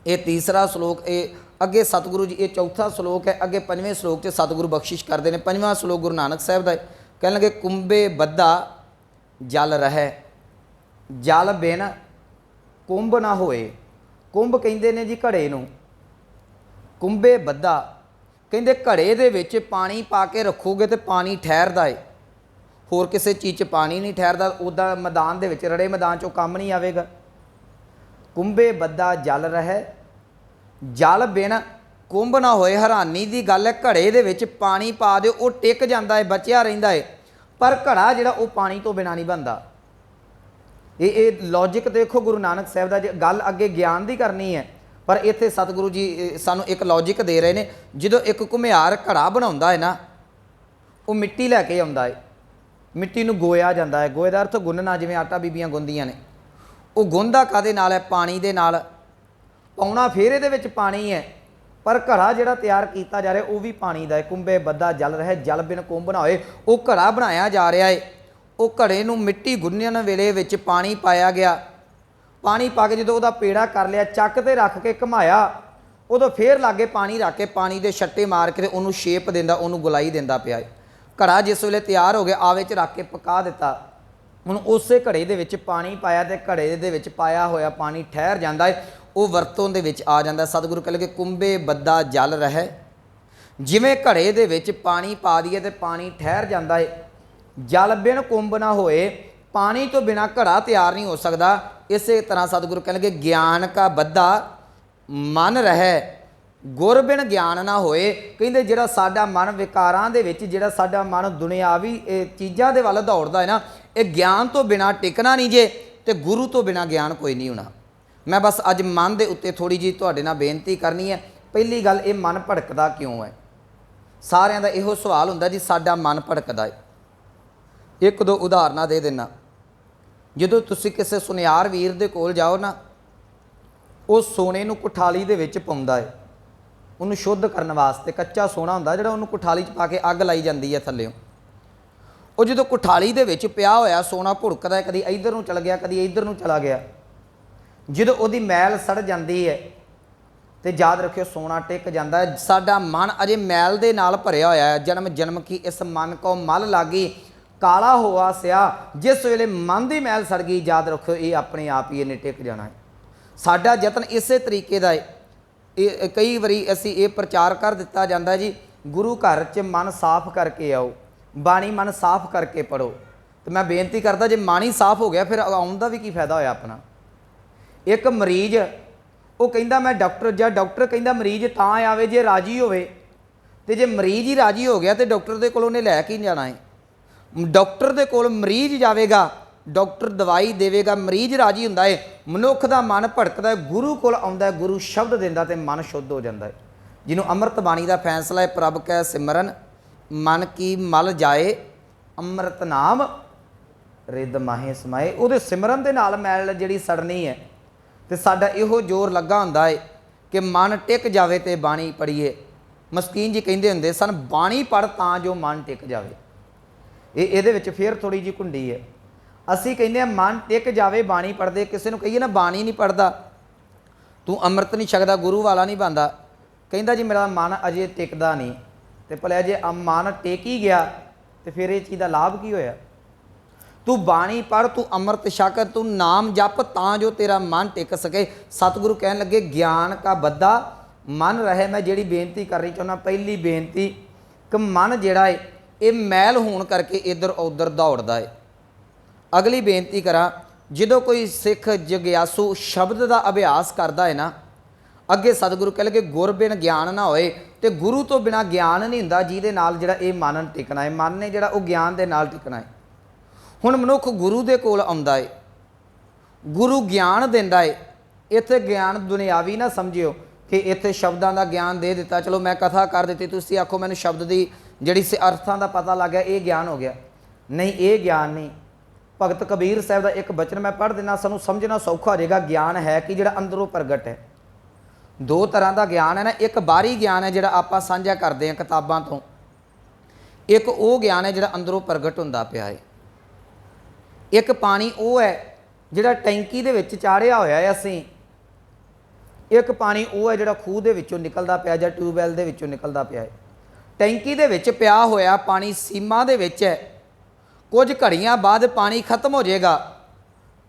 ਇਹ ਤੀਸਰਾ ਸ਼ਲੋਕ। ਇਹ ਅੱਗੇ ਸਤਿਗੁਰੂ ਜੀ, ਇਹ ਚੌਥਾ ਸ਼ਲੋਕ ਹੈ। ਅੱਗੇ 5ਵੇਂ ਸ਼ਲੋਕ 'ਚ ਸਤਿਗੁਰੂ ਬਖਸ਼ਿਸ਼ ਕਰਦੇ ਨੇ। 5ਵਾਂ ਸ਼ਲੋਕ ਗੁਰੂ ਨਾਨਕ ਸਾਹਿਬ ਦਾ ਹੈ। ਕਹਿਣ ਲੱਗੇ ਕੁੰਭੇ ਬੱਧਾ ਜਲ ਰਹਿ, ਜਲ ਬਿਨ ਕੁੰਭ ਨਾ ਹੋਏ। ਕੁੰਭ ਕਹਿੰਦੇ ਨੇ ਜੀ ਘੜੇ ਨੂੰ, ਕੁੰਭੇ ਬੱਧਾ, ਕਹਿੰਦੇ ਘੜੇ ਦੇ ਵਿੱਚ ਪਾਣੀ ਪਾ ਕੇ ਰੱਖੋਗੇ ਤੇ ਪਾਣੀ ਠਹਿਰਦਾ ਏ, ਹੋਰ ਕਿਸੇ ਚੀਜ਼ 'ਚ ਪਾਣੀ ਨਹੀਂ ਠਹਿਰਦਾ। ਉੱਦਾਂ ਮੈਦਾਨ ਦੇ ਵਿੱਚ ਰੜੇ ਮੈਦਾਨ 'ਚੋਂ ਕੰਮ ਨਹੀਂ ਆਵੇਗਾ। ਕੁੰਭੇ ਬੱਧਾ ਜਲ ਰਹਿ, ਜਲ ਬਿਨ ਕੁੰਭ ਨਾ ਹੋਏ। ਹੈਰਾਨੀ ਦੀ ਗੱਲ ਹੈ, ਘੜੇ ਦੇ ਵਿੱਚ ਪਾਣੀ ਪਾ ਦਿਓ ਉਹ ਟਿਕ ਜਾਂਦਾ ਹੈ, ਬਚਿਆ ਰਹਿੰਦਾ ਹੈ, ਪਰ ਘੜਾ ਜਿਹੜਾ ਉਹ ਪਾਣੀ ਤੋਂ ਬਿਨਾਂ ਨਹੀਂ ਬਣਦਾ। ਇਹ ਲੌਜਿਕ ਦੇਖੋ ਗੁਰੂ ਨਾਨਕ ਸਾਹਿਬ ਦਾ। ਜੇ ਗੱਲ ਅੱਗੇ ਗਿਆਨ ਦੀ ਕਰਨੀ ਹੈ, ਪਰ ਇੱਥੇ ਸਤਿਗੁਰੂ ਜੀ ਸਾਨੂੰ ਇੱਕ ਲੌਜਿਕ ਦੇ ਰਹੇ ਨੇ। ਜਦੋਂ ਇੱਕ ਘੁਮਿਆਰ ਘੜਾ ਬਣਾਉਂਦਾ ਹੈ ਨਾ, ਉਹ ਮਿੱਟੀ ਲੈ ਕੇ ਆਉਂਦਾ ਹੈ, ਮਿੱਟੀ ਨੂੰ ਗੋਇਆ ਜਾਂਦਾ ਹੈ। ਗੋਏ ਦਾ ਅਰਥ ਗੁੰਨਣਾ, ਜਿਵੇਂ ਆਟਾ ਬੀਬੀਆਂ ਗੁੰਨਦੀਆਂ ਨੇ। ਉਹ ਗੁੰਨਦਾ ਕਾਹਦੇ ਨਾਲ ਹੈ? ਪਾਣੀ ਦੇ ਨਾਲ। ਪਾਉਣਾ ਫਿਰ ਇਹਦੇ ਵਿੱਚ ਪਾਣੀ ਹੈ, ਪਰ ਘੜਾ ਜਿਹੜਾ ਤਿਆਰ ਕੀਤਾ ਜਾ ਰਿਹਾ ਉਹ ਵੀ ਪਾਣੀ ਦਾ ਹੈ। ਕੁੰਭੇ ਬੱਧਾ ਜਲ ਰਹਿ, ਜਲ ਬਿਨ ਕੁੰਭ ਨਾ ਹੋਏ। ਉਹ ਘੜਾ ਬਣਾਇਆ ਜਾ ਰਿਹਾ ਹੈ। ਉਹ ਘੜੇ ਨੂੰ ਮਿੱਟੀ ਗੁੰਨਣ ਵੇਲੇ ਵਿੱਚ ਪਾਣੀ ਪਾਇਆ ਗਿਆ। ਪਾਣੀ ਪਾ ਕੇ ਜਦੋਂ ਉਹਦਾ ਪੇੜਾ ਕਰ ਲਿਆ, ਚੱਕ ਤੇ ਰੱਖ ਕੇ ਘੁਮਾਇਆ, ਉਦੋਂ ਫੇਰ ਲਾਗੇ ਪਾਣੀ ਰੱਖ ਕੇ ਪਾਣੀ ਦੇ ਛੱਟੇ ਮਾਰ ਕੇ ਉਹਨੂੰ ਸ਼ੇਪ ਦਿੰਦਾ, ਉਹਨੂੰ ਗੁਲਾਈ ਦਿੰਦਾ ਪਿਆ ਹੈ। ਘੜਾ ਜਿਸ ਵੇਲੇ ਤਿਆਰ ਹੋ ਗਿਆ, ਆਵੇ 'ਚ ਰੱਖ ਕੇ ਪਕਾ ਦਿੱਤਾ। ਹੁਣ ਉਸੇ ਘੜੇ ਦੇ ਵਿੱਚ ਪਾਣੀ ਪਾਇਆ ਤੇ ਘੜੇ ਦੇ ਵਿੱਚ ਪਾਇਆ ਹੋਇਆ ਪਾਣੀ ਠਹਿਰ ਜਾਂਦਾ ਹੈ, ਉਹ ਵਰਤੋਂ ਦੇ ਵਿੱਚ ਆ ਜਾਂਦਾ। ਸਤਿਗੁਰੂ ਕਹਿੰਦੇ ਕੁੰਭੇ ਬੱਧਾ ਜਲ ਰਹਿ, ਜਿਵੇਂ ਘੜੇ ਦੇ ਵਿੱਚ ਪਾਣੀ ਪਾ ਦਈਏ ਤੇ ਪਾਣੀ ਠਹਿਰ ਜਾਂਦਾ ਹੈ। ਜਲ ਬਿਨ ਕੁੰਭ ਨਾ ਹੋਏ, ਪਾਣੀ ਤੋਂ ਬਿਨਾਂ ਘੜਾ ਤਿਆਰ ਨਹੀਂ ਹੋ ਸਕਦਾ। ਇਸੇ ਤਰ੍ਹਾਂ ਸਤਿਗੁਰੂ ਕਹਿਣਗੇ ਗਿਆਨ ਕਾ ਬੱਧਾ ਮਨ ਰਹਿ, ਗੁਰ ਬਿਨ ਗਿਆਨ ਨਾ ਹੋਏ। ਕਹਿੰਦੇ ਜਿਹੜਾ ਸਾਡਾ ਮਨ ਵਿਕਾਰਾਂ ਦੇ ਵਿੱਚ, ਜਿਹੜਾ ਸਾਡਾ ਮਨ ਦੁਨਿਆਵੀ ਚੀਜ਼ਾਂ ਦੇ ਵੱਲ ਦੌੜਦਾ ਹੈ ਨਾ, ਇਹ ਗਿਆਨ ਤੋਂ ਬਿਨਾਂ ਟਿਕਣਾ ਨਹੀਂ ਜੇ, ਤੇ ਗੁਰੂ ਤੋਂ ਬਿਨਾਂ ਗਿਆਨ ਕੋਈ ਨਹੀਂ ਹੋਣਾ। ਮੈਂ ਬਸ ਅੱਜ ਮਨ ਦੇ ਉੱਤੇ ਥੋੜ੍ਹੀ ਜਿਹੀ ਤੁਹਾਡੇ ਨਾਲ ਬੇਨਤੀ ਕਰਨੀ ਹੈ। ਪਹਿਲੀ ਗੱਲ, ਇਹ ਮਨ ਭੜਕਦਾ ਕਿਉਂ ਹੈ? ਸਾਰਿਆਂ ਦਾ ਇਹੋ ਸਵਾਲ ਹੁੰਦਾ ਜੀ, ਸਾਡਾ ਮਨ ਭੜਕਦਾ ਹੈ। ਇੱਕ ਦੋ ਉਦਾਹਰਨਾਂ ਦੇ ਦੇਣਾ। ਜਦੋਂ ਤੁਸੀਂ ਕਿਸੇ ਸੁਨਿਆਰ ਵੀਰ ਦੇ ਕੋਲ ਜਾਓ ਨਾ, ਉਹ ਸੋਨੇ ਨੂੰ ਕੁਠਾਲੀ ਦੇ ਵਿੱਚ ਪਾਉਂਦਾ ਹੈ, ਉਹਨੂੰ ਸ਼ੁੱਧ ਕਰਨ ਵਾਸਤੇ। ਕੱਚਾ ਸੋਨਾ ਹੁੰਦਾ ਜਿਹੜਾ, ਉਹਨੂੰ ਕੁਠਾਲੀ 'ਚ ਪਾ ਕੇ ਅੱਗ ਲਾਈ ਜਾਂਦੀ ਹੈ ਥੱਲਿਓਂ। ਉਹ ਜਦੋਂ ਕੁਠਾਲੀ ਦੇ ਵਿੱਚ ਪਿਆ ਹੋਇਆ ਸੋਨਾ ਭੁੜਕਦਾ ਹੈ, ਕਦੀ ਇੱਧਰ ਨੂੰ ਚਲ ਗਿਆ, ਕਦੀ ਇੱਧਰ ਨੂੰ ਚਲਾ ਗਿਆ। ਜਦੋਂ ਉਹਦੀ ਮੈਲ ਸੜ ਜਾਂਦੀ ਹੈ ਤੇ ਯਾਦ ਰੱਖਿਓ ਸੋਨਾ ਟਿਕ ਜਾਂਦਾ ਹੈ। ਸਾਡਾ ਮਨ ਅਜੇ ਮੈਲ ਦੇ ਨਾਲ ਭਰਿਆ ਹੋਇਆ ਹੈ। ਜਨਮ ਜਨਮ ਕੀ ਇਸ ਮਨ ਕੋ ਮਲ ਲਾਗੀ, ਕਾਲਾ ਹੋਆ ਸਿਆ। ਜਿਸ ਵੇਲੇ ਮਨ ਦੀ ਮੈਲ ਸੜ ਗਈ, ਯਾਦ ਰੱਖਿਓ ਇਹ ਆਪਣੇ ਆਪ ਹੀ ਇਹਨੇ ਟਿਕ ਜਾਣਾ ਹੈ। ਸਾਡਾ ਯਤਨ ਇਸੇ ਤਰੀਕੇ ਦਾ ਹੈ। ਇਹ ਕਈ ਵਾਰੀ ਅਸੀਂ ਇਹ ਪ੍ਰਚਾਰ ਕਰ ਦਿੱਤਾ ਜਾਂਦਾ ਜੀ, ਗੁਰੂ ਘਰ 'ਚ ਮਨ ਸਾਫ਼ ਕਰਕੇ ਆਓ, ਬਾਣੀ ਮਨ ਸਾਫ਼ ਕਰਕੇ ਪੜ੍ਹੋ। ਤੇ ਮੈਂ ਬੇਨਤੀ ਕਰਦਾ, ਜੇ ਮਨ ਹੀ ਸਾਫ਼ ਹੋ ਗਿਆ ਫਿਰ ਆਉਣ ਦਾ ਵੀ ਕੀ ਫਾਇਦਾ ਹੋਇਆ ਆਪਣਾ। ਇੱਕ ਮਰੀਜ਼ ਉਹ ਕਹਿੰਦਾ ਮੈਂ ਡਾਕਟਰ, ਜਾਂ ਡਾਕਟਰ ਕਹਿੰਦਾ ਮਰੀਜ਼ ਤਾਂ ਆਵੇ ਜੇ ਰਾਜੀ ਹੋਵੇ। ਤੇ ਜੇ ਮਰੀਜ਼ ਹੀ ਰਾਜੀ ਹੋ ਗਿਆ ਤੇ ਡਾਕਟਰ ਦੇ ਕੋਲ ਉਹਨੇ ਲੈ ਕੇ ਨਹੀਂ ਜਾਣਾ ਹੈ। ਡਾਕਟਰ ਦੇ ਕੋਲ ਮਰੀਜ਼ ਜਾਵੇਗਾ, ਡਾਕਟਰ ਦਵਾਈ ਦੇਵੇਗਾ, ਮਰੀਜ਼ ਰਾਜੀ ਹੁੰਦਾ ਹੈ। ਮਨੁੱਖ ਦਾ ਮਨ ਭੜਕਦਾ ਹੈ, ਗੁਰੂ ਕੋਲ ਆਉਂਦਾ ਹੈ, ਗੁਰੂ ਸ਼ਬਦ ਦਿੰਦਾ ਤੇ ਮਨ ਸ਼ੁੱਧ ਹੋ ਜਾਂਦਾ ਹੈ। ਜਿਹਨੂੰ ਅੰਮ੍ਰਿਤ ਬਾਣੀ ਦਾ ਫੈਸਲਾ ਹੈ, ਪ੍ਰਭ ਕੈ ਸਿਮਰਨ ਮਨ ਕੀ ਮਲ ਜਾਏ, ਅੰਮ੍ਰਿਤ ਨਾਮ ਰਿੱਧ ਮਾਹੇ ਸਮਾਏ। ਉਹਦੇ ਸਿਮਰਨ ਦੇ ਨਾਲ ਮੈਲ ਜਿਹੜੀ ਸੜਨੀ ਹੈ। ਤੇ ਸਾਡਾ ਇਹੋ ਜ਼ੋਰ ਲੱਗਾ ਹੁੰਦਾ ਹੈ ਕਿ ਮਨ ਟਿਕ ਜਾਵੇ ਤੇ ਬਾਣੀ ਪੜ੍ਹੀਏ। ਮਸਕੀਨ ਜੀ ਕਹਿੰਦੇ ਹੁੰਦੇ ਸਨ, ਬਾਣੀ ਪੜ੍ਹ ਤਾਂ ਜੋ ਮਨ ਟਿਕ ਜਾਵੇ। ਇਹਦੇ ਵਿੱਚ ਫਿਰ ਥੋੜ੍ਹੀ ਜਿਹੀ ਕੁੰਡੀ ਹੈ। ਅਸੀਂ ਕਹਿੰਦੇ ਹਾਂ ਮਨ ਟਿਕ ਜਾਵੇ ਬਾਣੀ ਪੜ੍ਹਦੇ। ਕਿਸੇ ਨੂੰ ਕਹੀਏ ਨਾ ਬਾਣੀ ਨਹੀਂ ਪੜ੍ਹਦਾ, ਤੂੰ ਅੰਮ੍ਰਿਤ ਨਹੀਂ ਛਕਦਾ, ਗੁਰੂ ਵਾਲਾ ਨਹੀਂ ਬਣਦਾ, ਕਹਿੰਦਾ ਜੀ ਮੇਰਾ ਮਨ ਅਜੇ ਟਿਕਦਾ ਨਹੀਂ। ਤੇ ਭਲਿਆ ਜੇ ਮਨ ਟਿਕ ਹੀ ਗਿਆ ਤੇ ਫਿਰ ਇਹ ਚੀਜ਼ ਦਾ ਲਾਭ ਕੀ ਹੋਇਆ? ਤੂੰ ਬਾਣੀ ਪੜ੍ਹ, ਤੂੰ ਅੰਮ੍ਰਿਤ ਛਕ, ਤੂੰ ਨਾਮ ਜਪ, ਤਾਂ ਜੋ ਤੇਰਾ ਮਨ ਟਿਕ ਸਕੇ। ਸਤਿਗੁਰੂ ਕਹਿਣ ਲੱਗੇ ਗਿਆਨ ਕਾ ਬੱਧਾ ਮਨ ਰਹੇ। ਮੈਂ ਜਿਹੜੀ ਬੇਨਤੀ ਕਰਨੀ ਚਾਹੁੰਦਾ, ਪਹਿਲੀ ਬੇਨਤੀ ਕਿ ਮਨ ਜਿਹੜਾ ਹੈ ਇਹ ਮੈਲ ਹੋਣ ਕਰਕੇ ਇੱਧਰ ਉੱਧਰ ਦੌੜਦਾ ਹੈ। ਅਗਲੀ ਬੇਨਤੀ ਕਰਾਂ, ਜਦੋਂ ਕੋਈ ਸਿੱਖ ਜਗਿਆਸੂ ਸ਼ਬਦ ਦਾ ਅਭਿਆਸ ਕਰਦਾ ਹੈ ਨਾ, ਅੱਗੇ ਸਤਿਗੁਰੂ ਕਹਿ ਲਗੇ ਗੁਰ ਬਿਨ ਗਿਆਨ ਨਾ ਹੋਏ। ਤੇ ਗੁਰੂ ਤੋਂ ਬਿਨਾਂ ਗਿਆਨ ਨਹੀਂ ਹੁੰਦਾ, ਜਿਹਦੇ ਨਾਲ ਜਿਹੜਾ ਇਹ ਮਨ ਟਿਕਣਾ ਹੈ। ਮਨ ਨੇ ਜਿਹੜਾ ਉਹ ਗਿਆਨ ਦੇ ਨਾਲ ਟਿਕਣਾ ਹੈ। ਹੁਣ ਮਨੁੱਖ ਗੁਰੂ ਦੇ ਕੋਲ ਆਉਂਦਾ ਹੈ, ਗੁਰੂ ਗਿਆਨ ਦਿੰਦਾ ਹੈ। ਇੱਥੇ ਗਿਆਨ ਦੁਨਿਆਵੀ ਨਾ ਸਮਝਿਓ ਕਿ ਇੱਥੇ ਸ਼ਬਦਾਂ ਦਾ ਗਿਆਨ ਦੇ ਦਿੱਤਾ, ਚਲੋ ਮੈਂ ਕਥਾ ਕਰ ਦਿੱਤੀ, ਤੁਸੀਂ ਆਖੋ ਮੈਨੂੰ ਸ਼ਬਦ ਦੀ ਜਿਹੜੀ ਅਰਥਾਂ ਦਾ ਪਤਾ ਲੱਗ ਗਿਆ, ਇਹ ਗਿਆਨ ਹੋ ਗਿਆ। ਨਹੀਂ, ਇਹ ਗਿਆਨ ਨਹੀਂ। ਭਗਤ ਕਬੀਰ ਸਾਹਿਬ ਦਾ ਇੱਕ ਬਚਨ ਮੈਂ ਪੜ੍ਹ ਦਿੰਦਾ, ਸਾਨੂੰ ਸਮਝਣਾ ਸੌਖਾ ਹੋ ਜਾਏਗਾ। ਗਿਆਨ ਹੈ ਕਿ ਜਿਹੜਾ ਅੰਦਰੋਂ ਪ੍ਰਗਟ ਹੈ। ਦੋ ਤਰ੍ਹਾਂ ਦਾ ਗਿਆਨ ਹੈ ਨਾ। ਇੱਕ ਬਾਹਰੀ ਗਿਆਨ ਹੈ ਜਿਹੜਾ ਆਪਾਂ ਸਾਂਝਾ ਕਰਦੇ ਹਾਂ ਕਿਤਾਬਾਂ ਤੋਂ, ਇੱਕ ਉਹ ਗਿਆਨ ਹੈ ਜਿਹੜਾ ਅੰਦਰੋਂ ਪ੍ਰਗਟ ਹੁੰਦਾ ਪਿਆ ਹੈ। ਇੱਕ ਪਾਣੀ ਉਹ ਹੈ ਜਿਹੜਾ ਟੈਂਕੀ ਦੇ ਵਿੱਚ ਚਾੜਿਆ ਹੋਇਆ ਹੈ ਅਸੀਂ, ਇੱਕ ਪਾਣੀ ਉਹ ਹੈ ਜਿਹੜਾ ਖੂਹ ਦੇ ਵਿੱਚੋਂ ਨਿਕਲਦਾ ਪਿਆ ਜਾਂ ਟਿਊਬਵੈੱਲ ਦੇ ਵਿੱਚੋਂ ਨਿਕਲਦਾ ਪਿਆ ਹੈ। ਟੈਂਕੀ ਦੇ ਵਿੱਚ ਪਿਆ ਹੋਇਆ ਪਾਣੀ ਸੀਮਾ ਦੇ ਵਿੱਚ ਹੈ, ਕੁਝ ਘੜੀਆਂ ਬਾਅਦ ਪਾਣੀ ਖਤਮ ਹੋ ਜਾਏਗਾ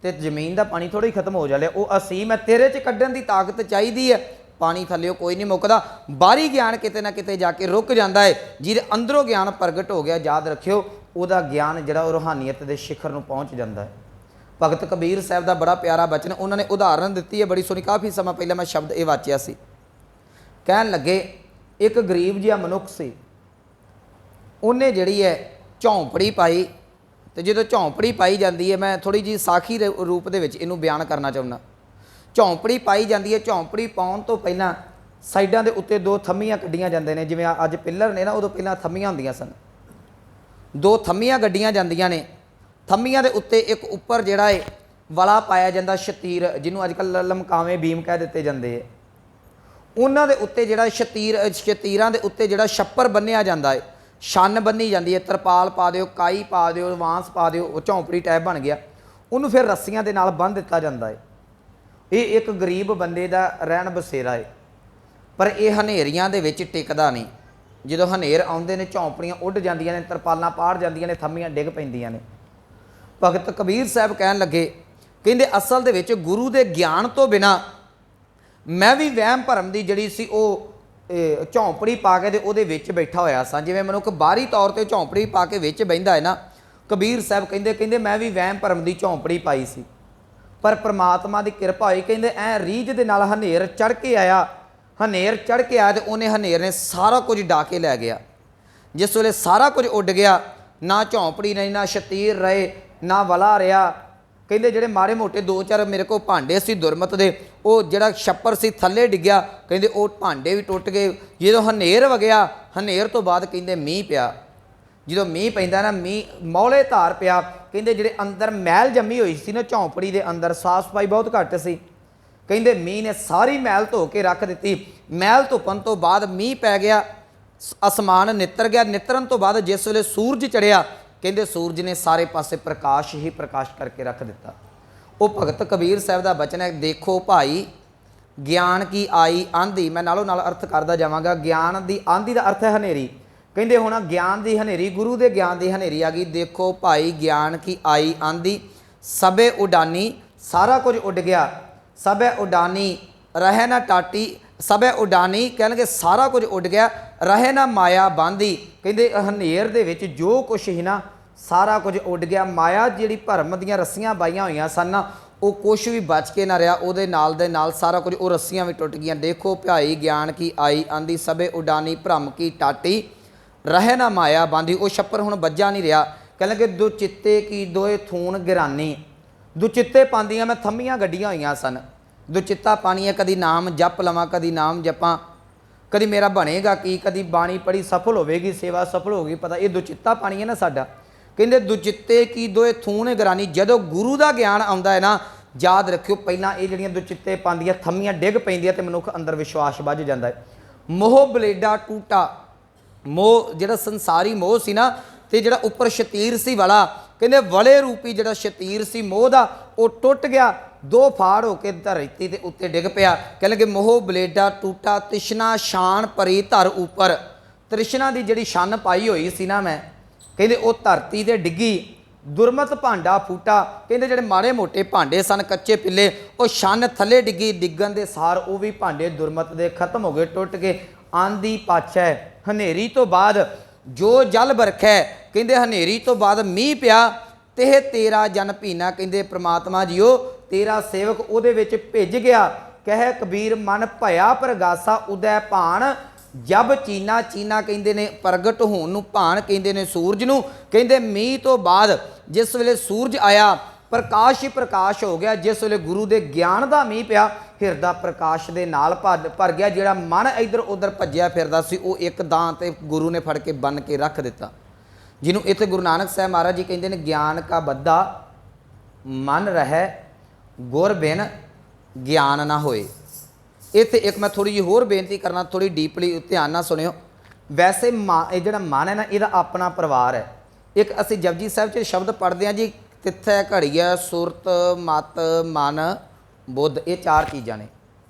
ਤੇ ਜ਼ਮੀਨ ਦਾ ਪਾਣੀ ਥੋੜ੍ਹਾ ਹੀ ਖਤਮ ਹੋ ਜਾਲੇ। ਉਹ ਅਸੀਮ ਹੈ, ਤੇਰੇ 'ਚ ਕੱਢਣ ਦੀ ਤਾਕਤ ਚਾਹੀਦੀ ਹੈ, पानी थल्लिओ कोई नहीं मुकदा, बाहरी ज्ञान किते ना किते जाके रुक जाता है। जिहदे अंदरों ज्ञान प्रगट हो गया, याद रखियो उहदा ज्ञान जिहड़ा रूहानीयत के शिखर नूं पहुँच जाता है। भगत कबीर साहब का बड़ा प्यारा बचन उन्होंने उदाहरण दी है, बड़ी सोहनी। काफ़ी समा पहले मैं शब्द ये वाचिया सी, कहन लगे एक गरीब जिहा मनुख सी, उन्हें जिहड़ी है झौंपड़ी पाई, तो जो झौंपड़ी पाई जाती है, मैं थोड़ी जी साखी के रूप दे विच इहनूं बयान करना चाहुंदा। झौंपड़ी पाई जाती है, झौंपड़ी पाउण तो पहलां साइडां दे उत्ते दो थम्मियां कड्डियां जांदे ने, जिवें अज पिलर ने ना, उदों पहलां थम्मियां हुंदियां सन, दो थम्मियां गड्डियां जांदियां ने। थम्मियां दे उत्ते एक उपर जिहड़ा है वला पाया जांदा, शतीर जिन्हों अजकल लमकावे बीम कह दिते जांदे है, उन्हां दे उत्ते जिहड़ा शतीरां दे उत्ते जिहड़ा छप्पर बन्निया जांदा है, छन बन्नी जाती है, तरपाल पा दिओ, काई पा दिओ, वांस पा दिओ, झौंपड़ी टाइप बन गया, उन्होंने फिर रस्सियां दे नाल बन्ह दिता जाता है। ये एक गरीब बंदे दा रहन बसेरा है, पर यह हनेरियां दे विच टिकदा नहीं। जो हनेर आउंदे ने झौंपड़ियां उड़ जांदियां ने, तरपालां पाड़ जांदियां ने, थम्मियां डिग पैंदियां ने। भगत कबीर साहब कहन लगे, कहंदे असल दे विच गुरु दे ज्ञान तो बिना मैं भी वहम भरम दी जिहड़ी सी ओह झौंपड़ी पा के ते उहदे विच बैठा होया सा। जिवें मनुख बाहरी तौर ते झौंपड़ी पा के विच बहिंदा है ना, कबीर साहब कहंदे मैं भी वहम भरम दी झौंपड़ी पाई सी, पर परमात्मा की किरपा हुई। कहंदे ऐ रीझ दे नाल हनेर चढ़ के आया, हनेर चढ़ के आया तो उन्हें हनेर ने सारा कुछ डा के लै गया। जिस वेले सारा कुछ उड गया, ना झौंपड़ी नहीं, ना शतीर रहे, ना वला रहा। कहंदे जिहड़े माड़े मोटे दो चार मेरे को भांडे सी दुरमत दे, वो जिहड़ा छप्पर सी थल्ले डिग्या, कहंदे वो भांडे भी टुट गए। जो हनेर वगया, हनेर तो बाद कहंदे मीह पिया, जो मीह पैंदा ना, मीह मौले धार पिया। कहंदे जिहड़े अंदर मैल जमी हुई सी ना झौंपड़ी दे अंदर, साफ सफाई बहुत घट सी, कहंदे मीह ने सारी मैल धो के रख दी। मैल धुपन तो बाद मीह पै गया, आसमान नितर गया। नितरन तो बाद जिस वेले सूरज चढ़िया, कहंदे सूरज ने सारे पासे प्रकाश ही प्रकाश करके रख दिता। वो भगत कबीर साहब का बचन है, देखो भाई ज्ञान की आई आंधी। मैं नालों नाल अर्थ करदा जावांगा। ज्ञान की आंधी का अर्थ है हनेरी। कहंदे हुण ज्ञान की हनेरी, गुरु के ज्ञान की हनेरी आ गई। देखो भाई ज्ञान की आई आंधी, सबे उडानी, सारा कुछ उड गया। सबे उडानी रहे ना टाटी, सबे उडानी कहणगे सारा कुछ उड गया, रहे ना माया बांधी। कहंदे हनेर दे विच जो कुछ ही ना सारा कुछ उड गया। माया जिहड़ी भरम दीयां रस्सियां बाईयां होईयां सन ना, वो कुछ भी बच के ना रहा, उहदे नाल दे नाल सारा कुछ, वो रस्सियां भी टुट गईयां। देखो भाई ज्ञान की आई आंधी, सबे उडानी भ्रम की टाटी, रहे ना माया बांधी। वो छप्पर हुण बज्जा नहीं रहा। कहणगे दो चित्ते की दोए थून गिरानी, दो चित्ते पांदियां मैं थम्मियां गड्डियां होईयां सन, दो चित्ता पानी है, कदी नाम जप लवां, कदी नाम जपां, कदी मेरा बनेगा की, कदी बाणी पढ़ी सफल होगी, सेवा सफल होगी, पता ये दो चित्ता पानी है ना साडा। कहंदे दो चित्ते की दोए थून गिरानी। जदों गुरु का ज्ञान आउंदा है ना, याद रखियो पहलां ये जिहड़ियां दो चित्ते पांदियां थम्मियां डिग पैंदियां ते मनुख अंदर विश्वास वध जांदा है। मोह बलेडा टूटा, मोह जिहड़ा संसारी मोह सी ना, ते जिहड़ा उपर शतीर सी वाला, कहंदे वले रूपी जिहड़ा शतीर सी मोह दा, वो टुट गया, दो फाड़ होके धरती के उत्ते डिग पिया। कह लगे मोह बलेडा टूटा, तृष्णा शान परी धर ऊपर। तृष्णा की जिहड़ी छन पाई हुई सी ना मैं, कहंदे वो धरती ते डिगी, दुरमत भांडा फूटा। कहंदे जिहड़े माड़े मोटे भांडे सन कच्चे पिल्ले, वो छन थले डिगी, डिगन दे सार वो भी भांडे दुरमत दे खत्म हो गए, टुट गए। आंधी पाछै हनेरी तो बाद जो जल बरखै, कहंदे हनेरी तो बाद मीह पिया, ते तेरा जन पीना। कहंदे परमात्मा जीओ तेरा सेवक उहदे विच भिज गया। कह कबीर मन भया प्रगासा उदय भाण, जब चीना चीना कहंदे ने प्रगट होण नूं, भाण कहंदे ने सूरज नूं। कहंदे मीह तो बाद जिस वेले सूरज आया, प्रकाश ही प्रकाश हो गया। जिस वेले गुरु के ज्ञान का मीह पिया, हिरदा प्रकाश के नाल भर गया। जिहड़ा मन इधर उधर भज्जिया फिरदा सी, वो एक दां ते गुरु ने फड़ के बन के रख दिता। जिन्हों इत्थे गुरु नानक साहब महाराज जी कहते हैं, ज्ञान का बद्दा मन रहे, गुर बिन ज्ञान ना होए। इत्थे एक मैं थोड़ी जी होर बेनती करना, थोड़ी डीपली ध्यान ना सुनियो। वैसे ये जिहड़ा मन है ना, इहदा अपना परिवार है। एक असीं जपजी साहब च शब्द पढ़ते हैं जी, तिथै घड़ीआ सुरत मत मन बुद्ध, ये चार चीज़ां ने।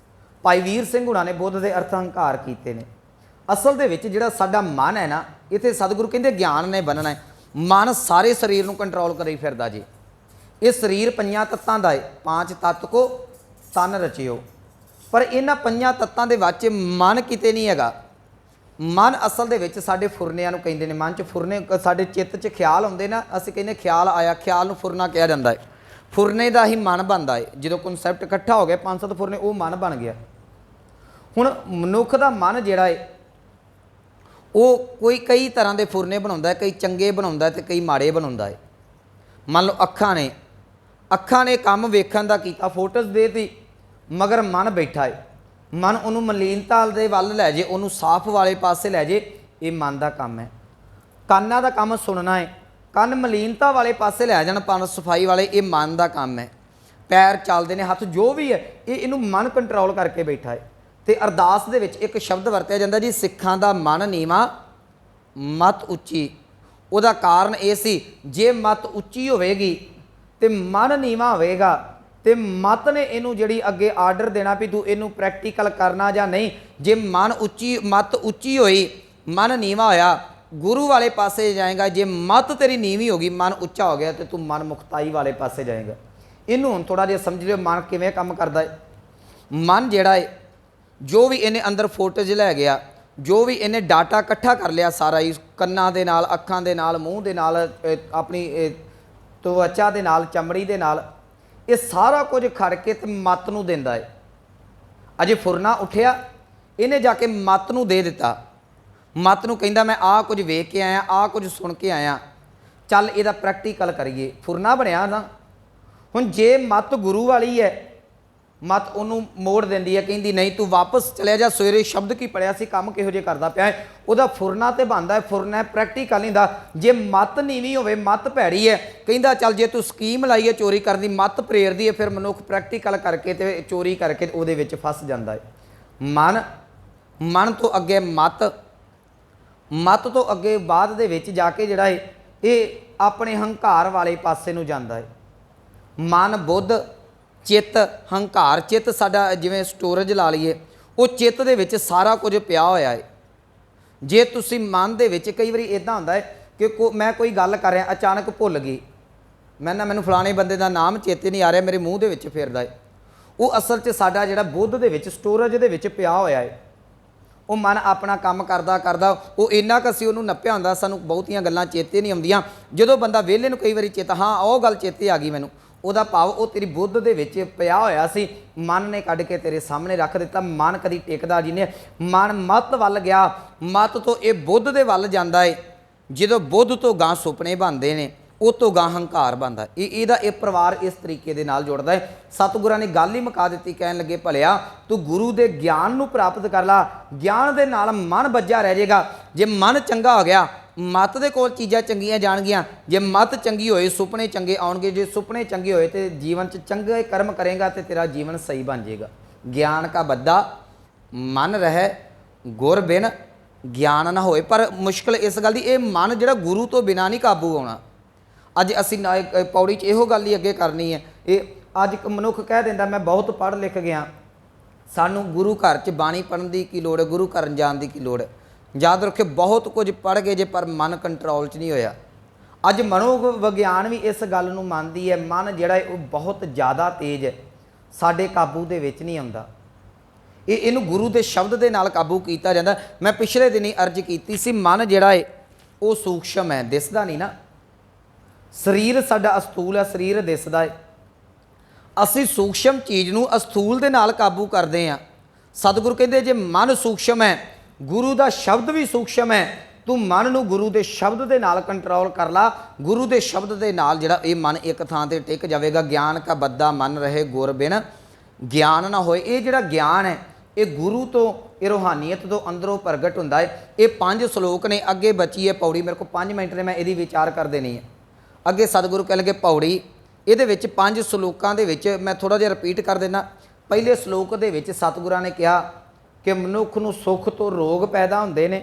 भाई वीर सिंह हुणां ने बुद्ध के अर्थ हंकार कीते ने। असल दे विच जिहड़ा साडा मन है ना, इत्थे सतगुरु कहंदे ज्ञान ने बनना है। मन सारे शरीर नूं कंट्रोल करी फिरदा जी। ये शरीर पंजां तत्तां दा है, पांच तत्त को तन रचियो। पर इन्हां पंजां तत्तां दे ਵਿੱਚ मन किते नहीं हैगा। मन असल दे विच साडे फुरनिਆਂ ਨੂੰ ਕਹਿੰਦੇ ਨੇ। मन च फुरने साडे चित्त च ख्याल आउंदे ना, ਅਸੀਂ ਕਹਿੰਦੇ ख्याल आया, ख्याल ਨੂੰ फुरना किहा ਜਾਂਦਾ है। फुरने ਦਾ ही मन बनदा है। ਜਦੋਂ ਕਨਸੈਪਟ ਇਕੱਠਾ हो गया 5-7 फुरने ਉਹ मन बन गया। ਹੁਣ ਮਨੁੱਖ ਦਾ ਮਨ ਜਿਹੜਾ ਹੈ ਉਹ ਕੋਈ ਕਈ ਤਰ੍ਹਾਂ ਦੇ ਫੁਰਨੇ ਬਣਾਉਂਦਾ ਹੈ, ਕਈ ਚੰਗੇ ਬਣਾਉਂਦਾ ਤੇ ਕਈ ਮਾੜੇ ਬਣਾਉਂਦਾ ਹੈ। ਮੰਨ ਲਓ ਅੱਖਾਂ ਨੇ ਕੰਮ ਵੇਖਣ ਦਾ ਕੀਤਾ, ਫੋਟੋਜ਼ ਦੇ ਤੀ, ਮਗਰ ਮਨ ਬੈਠਾ ਹੈ। ਮਨ ਉਹਨੂੰ ਮਲੀਨਤਾ ਦੇ ਵੱਲ ਲੈ ਜੇ, ਉਹਨੂੰ ਸਾਫ਼ ਵਾਲੇ ਪਾਸੇ ਲੈ ਜੇ, ਇਹ ਮਨ ਦਾ ਕੰਮ ਹੈ। ਕੰਨਾਂ ਦਾ ਕੰਮ ਸੁਣਨਾ ਹੈ, ਕੰਨ ਮਲੀਨਤਾ ਵਾਲੇ ਪਾਸੇ ਲੈ ਜਾਣ, ਪੰਨ ਸਫਾਈ ਵਾਲੇ, ਇਹ ਮਨ ਦਾ ਕੰਮ ਹੈ। ਪੈਰ ਚੱਲਦੇ ਨੇ, ਹੱਥ ਜੋ ਵੀ ਹੈ, ਇਹਨੂੰ ਮਨ ਕੰਟਰੋਲ ਕਰਕੇ ਬੈਠਾ ਹੈ। ਤੇ ਅਰਦਾਸ ਦੇ ਵਿੱਚ ਇੱਕ ਸ਼ਬਦ ਵਰਤਿਆ ਜਾਂਦਾ ਜੀ, ਸਿੱਖਾਂ ਦਾ ਮਨ ਨੀਵਾਂ ਮਤ ਉੱਚੀ। ਉਹਦਾ ਕਾਰਨ ਇਹ ਸੀ, ਜੇ ਮਤ ਉੱਚੀ ਹੋਵੇਗੀ ਤੇ ਮਨ ਨੀਵਾਂ ਹੋਵੇਗਾ ਤੇ ਮਤ ਨੇ ਇਹਨੂੰ ਜਿਹੜੀ ਅੱਗੇ ਆਰਡਰ ਦੇਣਾ ਵੀ ਤੂੰ ਇਹਨੂੰ ਪ੍ਰੈਕਟੀਕਲ ਕਰਨਾ ਜਾਂ ਨਹੀਂ। ਜੇ ਮਤ ਉੱਚੀ ਹੋਈ, ਮਨ ਨੀਵਾਂ ਹੋਇਆ, ਗੁਰੂ ਵਾਲੇ ਪਾਸੇ ਜਾਏਗਾ। ਜੇ ਮਤ ਤੇਰੀ ਨੀਵੀਂ ਹੋ ਗਈ, ਮਨ ਉੱਚਾ ਹੋ ਗਿਆ ਤੇ ਤੂੰ ਮਨ ਮੁਖਤਾਈ ਵਾਲੇ ਪਾਸੇ ਜਾਏਗਾ। ਇਹਨੂੰ ਹੁਣ ਥੋੜ੍ਹਾ ਜਿਹਾ ਸਮਝ ਲਿਓ ਮਨ ਕਿਵੇਂ ਕੰਮ ਕਰਦਾ ਹੈ। ਮਨ ਜਿਹੜਾ ਹੈ, ਜੋ ਵੀ ਇਹਨੇ ਅੰਦਰ ਫੋਟੋਜ਼ ਲੈ ਗਿਆ, ਜੋ ਵੀ ਇਹਨੇ ਡਾਟਾ ਇਕੱਠਾ ਕਰ ਲਿਆ ਸਾਰਾ ਹੀ, ਕੰਨਾਂ ਦੇ ਨਾਲ, ਅੱਖਾਂ ਦੇ ਨਾਲ, ਮੂੰਹ ਦੇ ਨਾਲ, ਆਪਣੀ ਤਵਚਾ ਦੇ ਨਾਲ, ਚਮੜੀ ਦੇ ਨਾਲ, ਇਹ ਸਾਰਾ ਕੁਝ ਖੜ ਕੇ ਤੇ ਮਤ ਨੂੰ ਦਿੰਦਾ ਹੈ। ਅਜੇ ਫੁਰਨਾ ਉੱਠਿਆ, ਇਹਨੇ ਜਾ ਕੇ ਮਤ ਨੂੰ ਦੇ ਦਿੱਤਾ। ਮਤ ਨੂੰ ਕਹਿੰਦਾ ਮੈਂ ਆਹ ਕੁਝ ਵੇਖ ਕੇ ਆਇਆ, ਆਹ ਕੁਝ ਸੁਣ ਕੇ ਆਇਆ, ਚੱਲ ਇਹਦਾ ਪ੍ਰੈਕਟੀਕਲ ਕਰੀਏ। ਫੁਰਨਾ ਬਣਿਆ ਨਾ। ਹੁਣ ਜੇ ਮਤ ਗੁਰੂ ਵਾਲੀ ਹੈ, ਮਤ ਉਹਨੂੰ ਮੋੜ ਦਿੰਦੀ ਹੈ, ਕਹਿੰਦੀ ਨਹੀਂ ਤੂੰ ਵਾਪਸ ਚਲਿਆ ਜਾ, ਸਵੇਰੇ ਸ਼ਬਦ ਕੀ ਪੜਿਆ ਸੀ, ਕੰਮ ਕਿਹੋ ਜਿਹੇ ਕਰਦਾ ਪਿਆ ਹੈ, ਉਹਦਾ ਫੁਰਨਾ ਤੇ ਬਣਦਾ ਹੈ। ਫੁਰਨਾ ਪ੍ਰੈਕਟੀਕਲ ਨਹੀਂ ਦਾ। ਜੇ ਮਤ ਨੀਵੀਂ ਹੋਵੇ, ਮਤ ਭੈੜੀ ਹੈ, ਕਹਿੰਦਾ ਚੱਲ ਜੇ ਤੂੰ ਸਕੀਮ ਲਾਈ ਹੈ ਚੋਰੀ ਕਰਨ ਦੀ, ਮਤ ਪ੍ਰੇਰਦੀ ਹੈ, ਫਿਰ ਮਨੁੱਖ ਪ੍ਰੈਕਟੀਕਲ ਕਰਕੇ ਤੇ ਚੋਰੀ ਕਰਕੇ ਉਹਦੇ ਵਿੱਚ ਫਸ ਜਾਂਦਾ ਹੈ। ਮਨ ਤੋਂ ਅੱਗੇ ਮਤ ਤੋਂ ਅੱਗੇ ਬਾਅਦ ਦੇ ਵਿੱਚ ਜਾ ਕੇ ਜਿਹੜਾ ਹੈ ਇਹ ਆਪਣੇ ਹੰਕਾਰ ਵਾਲੇ ਪਾਸੇ ਨੂੰ ਜਾਂਦਾ ਹੈ। ਮਨ, ਬੁੱਧ, ਚਿੱਤ, ਹੰਕਾਰ। ਚਿੱਤ ਸਾਡਾ ਜਿਵੇਂ ਸਟੋਰੇਜ ਲਾ ਲਈਏ, ਉਹ ਚਿੱਤ ਦੇ ਵਿੱਚ ਸਾਰਾ ਕੁਝ ਪਿਆ ਹੋਇਆ ਹੈ। ਜੇ ਤੁਸੀਂ ਮਨ ਦੇ ਵਿੱਚ ਕਈ ਵਾਰੀ ਇੱਦਾਂ ਹੁੰਦਾ ਹੈ ਕਿ ਮੈਂ ਕੋਈ ਗੱਲ ਕਰ ਰਿਹਾ, ਅਚਾਨਕ ਭੁੱਲ ਗਈ, ਮੈਨੂੰ ਫਲਾਣੇ ਬੰਦੇ ਦਾ ਨਾਮ ਚੇਤੇ ਨਹੀਂ ਆ ਰਿਹਾ, ਮੇਰੇ ਮੂੰਹ ਦੇ ਵਿੱਚ ਫਿਰਦਾ ਹੈ, ਉਹ ਅਸਲ 'ਚ ਸਾਡਾ ਜਿਹੜਾ ਬੁੱਧ ਦੇ ਵਿੱਚ, ਸਟੋਰੇਜ ਦੇ ਵਿੱਚ ਪਿਆ ਹੋਇਆ ਹੈ। ਉਹ ਮਨ ਆਪਣਾ ਕੰਮ ਕਰਦਾ ਉਹ ਇੰਨਾ ਕੁ ਅਸੀਂ ਉਹਨੂੰ ਨੱਪਿਆ ਹੁੰਦਾ, ਸਾਨੂੰ ਬਹੁਤੀਆਂ ਗੱਲਾਂ ਚੇਤੇ ਨਹੀਂ ਆਉਂਦੀਆਂ। ਜਦੋਂ ਬੰਦਾ ਵਿਹਲੇ ਨੂੰ ਕਈ ਵਾਰੀ ਚੇਤਾ, ਹਾਂ ਉਹ ਗੱਲ ਚੇਤੇ ਆ ਗਈ ਮੈਨੂੰ, ਉਹਦਾ ਭਾਵ ਉਹ ਤੇਰੀ ਬੁੱਧ ਦੇ ਵਿੱਚ ਪਿਆ ਹੋਇਆ ਸੀ, ਮਨ ਨੇ ਕੱਢ ਕੇ ਤੇਰੇ ਸਾਹਮਣੇ ਰੱਖ ਦਿੱਤਾ। ਮਨ ਕਦੀ ਟਿਕਦਾ ਜਿਹਨੇ, ਮਨ ਮਤ ਵੱਲ ਗਿਆ, ਮਤ ਤੋਂ ਇਹ ਬੁੱਧ ਦੇ ਵੱਲ ਜਾਂਦਾ ਹੈ। ਜਦੋਂ ਬੁੱਧ ਤੋਂ ਗਾਂ ਸੁਪਨੇ ਬਣਦੇ ਨੇ, ਉਹ ਤੋਂ ਗਾਂ ਹੰਕਾਰ ਬਣਦਾ। ਇਹਦਾ ਇਹ ਪਰਿਵਾਰ ਇਸ ਤਰੀਕੇ ਦੇ ਨਾਲ ਜੁੜਦਾ ਹੈ। ਸਤਿਗੁਰਾਂ ਨੇ ਗੱਲ ਹੀ ਮੁਕਾ ਦਿੱਤੀ, ਕਹਿਣ ਲੱਗੇ ਭਲਿਆ ਤੂੰ ਗੁਰੂ ਦੇ ਗਿਆਨ ਨੂੰ ਪ੍ਰਾਪਤ ਕਰ ਲਾ, ਗਿਆਨ ਦੇ ਨਾਲ ਮਨ ਬੱਝਾ ਰਹਿ ਜਾਏਗਾ। ਜੇ ਮਨ ਚੰਗਾ ਹੋ ਗਿਆ, ਮਤ ਦੇ ਕੋਲ ਚੀਜ਼ਾਂ ਚੰਗੀਆਂ ਜਾਣਗੀਆਂ। ਜੇ ਮਤ ਚੰਗੀ ਹੋਏ, ਸੁਪਨੇ ਚੰਗੇ ਆਉਣਗੇ। ਜੇ ਸੁਪਨੇ ਚੰਗੇ ਹੋਏ ਤੇ ਜੀਵਨ 'ਚ ਚੰਗੇ ਕਰਮ ਕਰੇਗਾ ਤੇ ਤੇਰਾ ਜੀਵਨ ਸਹੀ ਬਣ ਜਾਏਗਾ। ਗਿਆਨ ਕਾ ਬੱਦਾ ਮਨ ਰਹਿ ਗੁਰ ਬਿਨ ਗਿਆਨ ਨਾ ਹੋਏ। ਪਰ ਮੁਸ਼ਕਿਲ ਇਸ ਗੱਲ ਦੀ, ਇਹ ਮਨ ਜਿਹੜਾ ਗੁਰੂ ਤੋਂ ਬਿਨਾਂ ਨਹੀਂ ਕਾਬੂ ਆਉਣਾ। ਅੱਜ ਅਸੀਂ ਪੌੜੀ 'ਚ ਇਹੋ ਗੱਲ ਹੀ ਅੱਗੇ ਕਰਨੀ ਹੈ। ਇਹ ਅੱਜ ਮਨੁੱਖ ਕਹਿ ਦਿੰਦਾ ਮੈਂ ਬਹੁਤ ਪੜ੍ਹ ਲਿਖ ਗਿਆ, ਸਾਨੂੰ ਗੁਰੂ ਘਰ 'ਚ ਬਾਣੀ ਪੜ੍ਹਨ ਦੀ ਕੀ ਲੋੜ ਹੈ, ਗੁਰੂ ਘਰ ਜਾਣ ਦੀ ਕੀ ਲੋੜ ਹੈ। ਯਾਦ ਰੱਖਿਓ, ਬਹੁਤ ਕੁਝ ਪੜ੍ਹ ਗਏ ਜੇ, ਪਰ ਮਨ ਕੰਟਰੋਲ 'ਚ ਨਹੀਂ ਹੋਇਆ। ਅੱਜ ਮਨੋਵਿਗਿਆਨ ਵੀ ਇਸ ਗੱਲ ਨੂੰ ਮੰਨਦੀ ਹੈ, ਮਨ ਜਿਹੜਾ ਹੈ ਉਹ ਬਹੁਤ ਜ਼ਿਆਦਾ ਤੇਜ਼ ਹੈ, ਸਾਡੇ ਕਾਬੂ ਦੇ ਵਿੱਚ ਨਹੀਂ ਆਉਂਦਾ। ਇਹਨੂੰ ਗੁਰੂ ਦੇ ਸ਼ਬਦ ਦੇ ਨਾਲ ਕਾਬੂ ਕੀਤਾ ਜਾਂਦਾ। ਮੈਂ ਪਿਛਲੇ ਦਿਨੀ ਅਰਜ਼ ਕੀਤੀ ਸੀ, ਮਨ ਜਿਹੜਾ ਹੈ ਉਹ ਸੂਖਸ਼ਮ ਹੈ, ਦਿਸਦਾ ਨਹੀਂ ਨਾ। ਸਰੀਰ ਸਾਡਾ ਅਸਥੂਲ ਹੈ, ਸਰੀਰ ਦਿਸਦਾ ਹੈ। ਅਸੀਂ ਸੂਖਸ਼ਮ ਚੀਜ਼ ਨੂੰ ਅਸਥੂਲ ਦੇ ਨਾਲ ਕਾਬੂ ਕਰਦੇ ਹਾਂ। ਸਤਿਗੁਰੂ ਕਹਿੰਦੇ ਜੇ ਮਨ ਸੂਖਸ਼ਮ ਹੈ, ਗੁਰੂ ਦਾ ਸ਼ਬਦ ਵੀ ਸੂਖਸ਼ਮ ਹੈ, ਤੂੰ ਮਨ ਨੂੰ ਗੁਰੂ ਦੇ ਸ਼ਬਦ ਦੇ ਨਾਲ ਕੰਟਰੋਲ ਕਰ ਲਾ। ਗੁਰੂ ਦੇ ਸ਼ਬਦ ਦੇ ਨਾਲ ਜਿਹੜਾ ਇਹ ਮਨ ਇੱਕ ਥਾਂ ਤੇ ਟਿਕ ਜਾਵੇਗਾ। ਗਿਆਨ ਕਾ ਬੱਦਾ ਮਨ ਰਹੇ ਗੁਰ ਬਿਨ ਗਿਆਨ ਨਾ ਹੋਏ। ਇਹ ਜਿਹੜਾ ਗਿਆਨ ਹੈ ਇਹ ਗੁਰੂ ਤੋਂ, ਇਹ ਰੂਹਾਨੀਅਤ ਤੋਂ ਅੰਦਰੋਂ ਪ੍ਰਗਟ ਹੁੰਦਾ ਹੈ। ਇਹ 5 ਸ਼ਲੋਕ ਨੇ, ਅੱਗੇ ਬਚੀ ਹੈ ਪੌੜੀ, ਮੇਰੇ ਕੋਲ 5 ਮਿੰਟ ਨੇ, ਮੈਂ ਇਹਦੀ ਵਿਚਾਰ ਕਰ ਦੇਣੀ ਹੈ। ਅੱਗੇ ਸਤਿਗੁਰੂ ਕਹਿ ਲਗੇ ਪੌੜੀ, ਇਹਦੇ ਵਿੱਚ 5 ਸ਼ਲੋਕਾਂ ਦੇ ਵਿੱਚ ਮੈਂ ਥੋੜ੍ਹਾ ਜਿਹਾ ਰਿਪੀਟ ਕਰ ਦੇਣਾ। ਪਹਿਲੇ ਸ਼ਲੋਕ ਦੇ ਵਿੱਚ ਸਤਿਗੁਰਾਂ ਨੇ ਕਿਹਾ ਕਿ ਮਨੁੱਖ ਨੂੰ ਸੁੱਖ ਤੋਂ ਰੋਗ ਪੈਦਾ ਹੁੰਦੇ ਨੇ,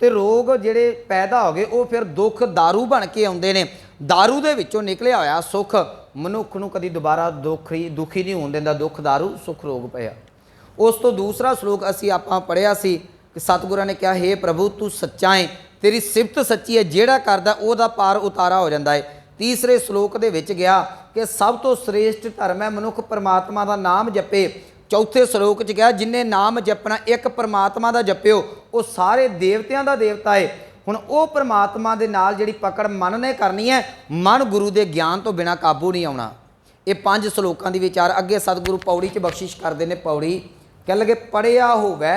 ਤੇ ਰੋਗ ਜਿਹੜੇ ਪੈਦਾ ਹੋ ਗਏ ਉਹ ਫਿਰ ਦੁੱਖ ਦਾਰੂ ਬਣ ਕੇ ਆਉਂਦੇ ਨੇ। ਦਾਰੂ ਦੇ ਵਿੱਚੋਂ ਨਿਕਲਿਆ ਹੋਇਆ ਸੁੱਖ ਮਨੁੱਖ ਨੂੰ ਕਦੀ ਦੁਬਾਰਾ ਦੁਖੀ ਨਹੀਂ ਹੋਣ ਦਿੰਦਾ। ਦੁੱਖ ਦਾਰੂ, ਸੁੱਖ ਰੋਗ ਪਿਆ। ਉਸ ਤੋਂ ਦੂਸਰਾ ਸ਼ਲੋਕ ਅਸੀਂ ਆਪਾਂ ਪੜ੍ਹਿਆ ਸੀ ਕਿ ਸਤਿਗੁਰਾਂ ਨੇ ਕਿਹਾ ਹੇ ਪ੍ਰਭੂ ਤੂੰ ਸੱਚਾ ਹੈ, ਤੇਰੀ ਸਿਫਤ ਸੱਚੀ ਹੈ, ਜਿਹੜਾ ਕਰਦਾ ਉਹਦਾ ਪਾਰ ਉਤਾਰਾ ਹੋ ਜਾਂਦਾ ਹੈ। ਤੀਸਰੇ ਸ਼ਲੋਕ ਦੇ ਵਿੱਚ ਗਿਆ ਕਿ ਸਭ ਤੋਂ ਸ੍ਰੇਸ਼ਟ ਧਰਮ ਹੈ ਮਨੁੱਖ ਪਰਮਾਤਮਾ ਦਾ ਨਾਮ ਜਪੇ। चौथे श्लोक च कहा जिन्हें नाम जपना एक परमात्मा का जपियो वो सारे देवतियां का देवता है। हुण वो परमात्मा दे नाल जिहड़ी पकड़ मन ने करनी है, मन गुरु के ज्ञान तो बिना काबू नहीं आना। ये 5 श्लोकों की विचार अगे सतगुरु पौड़ी च बख्शिश करते हैं। पौड़ी कह लगे पढ़िया होवै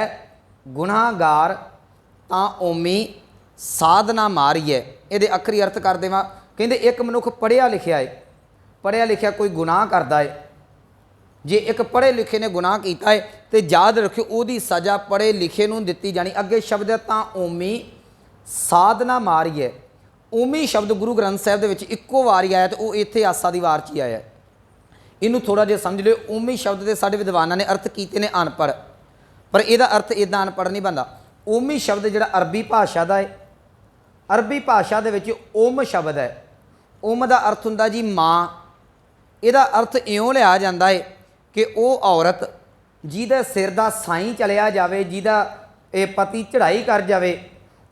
गुनाहगार तां ओमी साधना मारीए। ये अखरी अर्थ कर देवां, कहते एक मनुख पढ़िया लिखिया है, पढ़िया लिखिया कोई गुनाह करता है, जे एक पढ़े लिखे ने गुनाह किया है तो याद रखियो उसकी सज़ा पढ़े लिखे नूं दित्ती जानी। अगे शब्द है तां ओमी साधना मारीए। ओमी शब्द गुरु ग्रंथ साहिब दे विच इक्को वारी आया तो वो इत्थे आसा दी वार च ही आया। इनू थोड़ा जिहा समझ लियो। ओमी शब्द के साडे विद्वानां ने अर्थ कीते ने अनपढ़, पर इहदा अर्थ इदां अनपढ़ नहीं बनदा। ओमी शब्द जिहड़ा अरबी भाषा का है, अरबी भाषा दे विच ओम शब्द है। ओम का अर्थ हुंदा जी माँ। इहदा अर्थ इउं लिया जाता है कि वो औरत जिहदे सिर दा साईं चलिया जावे, जिहदा ये पति चढ़ाई कर जावे,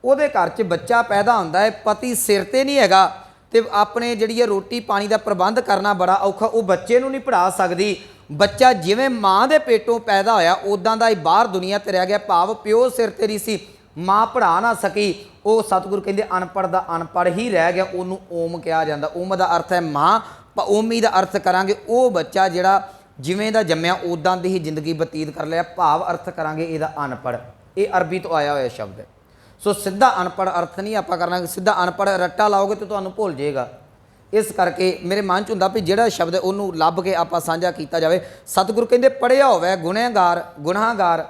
ਉਹਦੇ घर च बच्चा पैदा होंदा है, पति सिर ते नहीं हैगा तो अपने जिहड़ी रोटी पानी का प्रबंध करना बड़ा औखा, वो बच्चे नूं नहीं पढ़ा सकदी। बच्चा जिवें माँ के पेटों पैदा होया उदां दा ही बाहर दुनिया ते रह गया, भाव प्यो सिर ते नहीं सी, माँ पढ़ा ना सकी। वो सतगुरु कहंदे अनपढ़ दा अनपढ़ ही रह गया, उहनूं ओम कहा जांदा। ओम का अर्थ है माँ, ओमी का अर्थ करांगे वो बच्चा जिहड़ा जिवें दा जम्मिया उदां दी ही जिंदगी बतीत कर लिया, भाव अर्थ करांगे इहदा अनपढ़। ये अरबी तो आया हुआ शब्द है। सो सीधा अनपढ़ अर्थ नहीं आप करना, सीधा अनपढ़ रट्टा लाओगे तो तुहानूं भुल जाएगा। इस करके मेरे मन च हुंदा भी जिहड़ा शब्द उहनूं लभ के आपां साझा कीता जावे। सतगुरु कहंदे पढ़िया होवे गुनहगार, गुनाहगार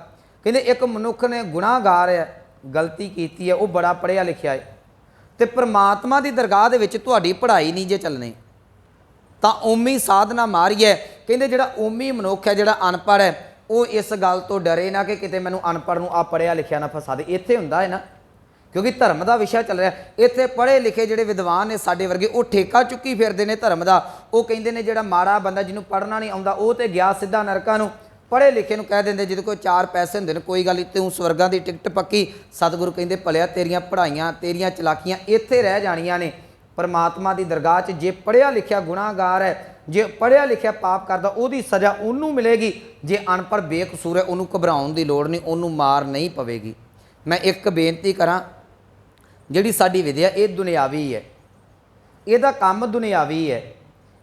कहंदे एक मनुख ने गुनाहगार है, गलती कीती है, वो बड़ा पढ़िया लिखिया है, तो परमात्मा की दरगाह दे विच तुहाडी पढ़ाई नहीं जे चलनी तां ओमी साधना मारीए। कहंदे जिहड़ा ओमी मनुख है, जिहड़ा अनपढ़ है, वो इस गल तो डरे ना कि किते मैनूं अनपढ़ नूं आ पढ़िया लिखिया ना फसा दे। इत्थे हुंदा है ना, क्योंकि धर्म का विषय चल रहा है। इत्थे पढ़े लिखे जिहड़े विद्वान ने साडे वर्गे वो ठेका चुकी फिरदे ने धर्म का। वो कहंदे ने जिहड़ा माड़ा बंदा जिन्होंने पढ़ना नहीं आउंदा वो तो गया सीधा नरकां नूं, पढ़े लिखे नूं कह देंदे जिहदे कोल 4 पैसे हुंदे ने कोई गल तूं स्वर्गां दी टिकट पक्की। सतगुरु कहंदे भलिया तेरियां पढ़ाइयां तेरियां चलाकियां इत्थे रह जाणियां ने। परमात्मा की दरगाह च जे पढ़िया लिखिया गुनाहगार है, जे पढ़िया लिखिया पाप करदा उहदी सज़ा उन्नूं मिलेगी। जे अनपढ़ बेकसूर है उन्नूं घबराउण दी लोड़ नहीं, उन्नूं मार नहीं पवेगी। मैं एक बेनती करां, जिहड़ी साडी विद्या ये दुनियावी है, इहदा काम दुनियावी है,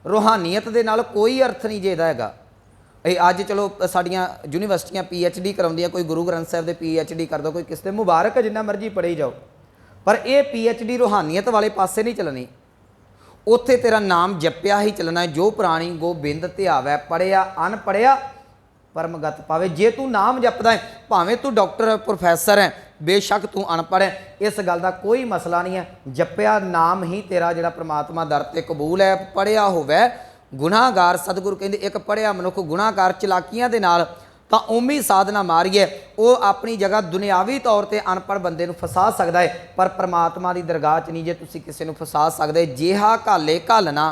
रूहानीयत दे नाल कोई अर्थ नहीं जे इहदा हैगा। अज चलो साडियां यूनीवर्सिटियां PhD कराउंदियां, कोई गुरु ग्रंथ साहिब दे PhD करदा, कोई किस ते मुबारक है, जिन्ना मर्जी पढ़ी जाओ, पर यह PhD रूहानीयत वाले पासे नहीं चलनी। उत्थे तेरा नाम जपिया ही चलना है। जो प्राणी गोबिंद ध्यावै पढ़िया अनपढ़िया परमगत पावे। जे तू नाम जपदा है, भावें तू डॉक्टर प्रोफैसर है, बेशक तू अनपढ़ है, इस गल का कोई मसला नहीं है। जपिया नाम ही तेरा जिहड़ा परमात्मा दर ते कबूल है। पढ़िया होवै गुनाहगार, सतगुरु कहंदे एक पढ़िया मनुख गुनाहगार चलाकियां दे नाल तां ओमी साधना मारीए। वो अपनी जगह दुनियावी तौर पर अनपढ़ बंदे नूं फसा सकदा है, पर परमात्मा की दरगाह च नहीं जे तुसीं किसी नूं फसा सकदे। जेहा घाले घालना,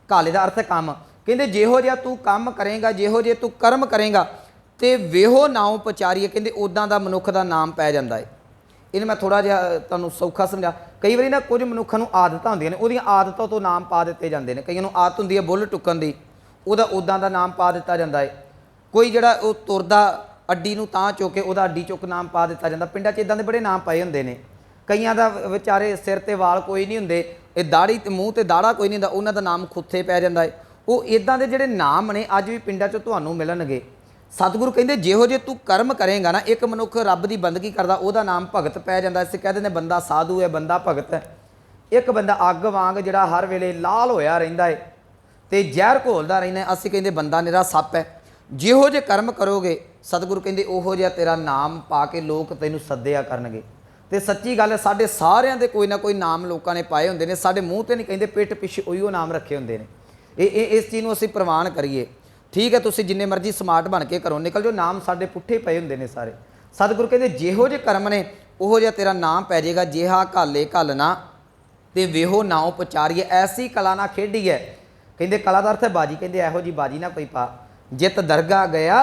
घाले का अर्थ काम, कहंदे जेहो जिहा तू काम करेगा, जेहो जे तू कर्म करेगा तो वेहो नाम पचारीए। कहंदे उदां दा मनुख का नाम पै जांदा है। इन्हें मैं थोड़ा जिहा तुहानूं सौखा समझा। कई बारी ना कुछ मनुखां नूं आदतां हुंदियां ने, उहदियां आदतां तो नाम पा दित्ते जांदे ने। कईयां नूं आदत हुंदी है बुੱਲ टुकन दी, उहदा उदां दा नाम पा दित्ता जांदा है। कोई जिहड़ा वो तुरदा अड्डी नूं तां चुक के उहदा अड्डी चुक नाम पा दित्ता जांदा। पिंडां 'च इदां दे बड़े नाम पाए हुंदे ने। कईयां दा विचारे सिर ते वाल कोई नहीं हुंदे, ये दाढ़ी ते मूँह ते दाड़ा कोई नहीं हुंदा, उहनां दा नाम खुत्थे पै जांदा है। वो इदां दे जिहड़े नाम ने अज भी पिंडां 'ਚ तुहानूं मिलणगे। सतगुरु कहंदे जिहो जे तू कर्म करेगा ना, एक मनुख रब की बंदगी करदा उहदा नाम भगत पै जांदा। इसे कहते हैं बंदा साधु है, बंदा भगत है। एक बंदा अग वांग जिहड़ा हर वेले लाल होया रहिंदा है ते जहर घोलदा रहिंदा है, असीं कहंदे बंदा निरा सप है। जिहो जे कर्म करोगे सतगुरु कहंदे उहो जिहा तेरा नाम पा के लोग तैनूं सद्दिया करनगे। ते सच्ची गल है, साडे सारिਆਂ दे कोई ना कोई नाम लोगों ने पाए हुंदे ने। साडे मूँह ते नहीं कहंदे, पिठ पिछे उहिओ नाम रखे हुंदे ने। इस चीज़ नूं असीं प्रवान करिए। ठीक है, तुसीं जिन्ने मर्जी स्मार्ट बन के घरों निकल जाओ, नाम साडे पुट्ठे पए हुंदे ने सारे। सतगुरु कहंदे जिहो जे कर्म ने उहो जिहा तेरा नाम पै जाएगा। जिहा घाले घालना ते वेहो नाउ पचारीए। ऐसी कला ना खेडी है। कहंदे कला दा अर्थ है बाजी। कहंदे इहो जी बाजी ना कोई पा, जित दरगाह गया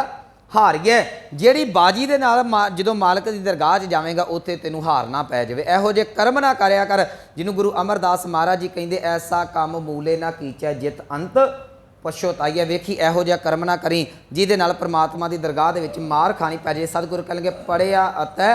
हारीए। जिहड़ी बाजी दे नाल जदों मालक की दरगाह 'च जावेगा उत्थे तैनूं हार ना पै जावे। इहो जे कर्म ना करया कर जिन्हों गुरु अमरदास महाराज जी कहंदे ऐसा काम मूले ना कीचै जित अंत ਪਛਤਾਈਏ। ਵੇਖੀ ਇਹੋ ਜਿਹਾ ਕਰਮ ਨਾ ਕਰੀ ਜਿਹਦੇ ਨਾਲ ਪ੍ਰਮਾਤਮਾ ਦੀ ਦਰਗਾਹ ਦੇ ਵਿੱਚ ਮਾਰ ਖਾਣੀ ਪੈ ਜੇ। ਸਤਿਗੁਰ ਕਹਿਣਗੇ ਪੜ੍ਹਿਆ ਅਤੇ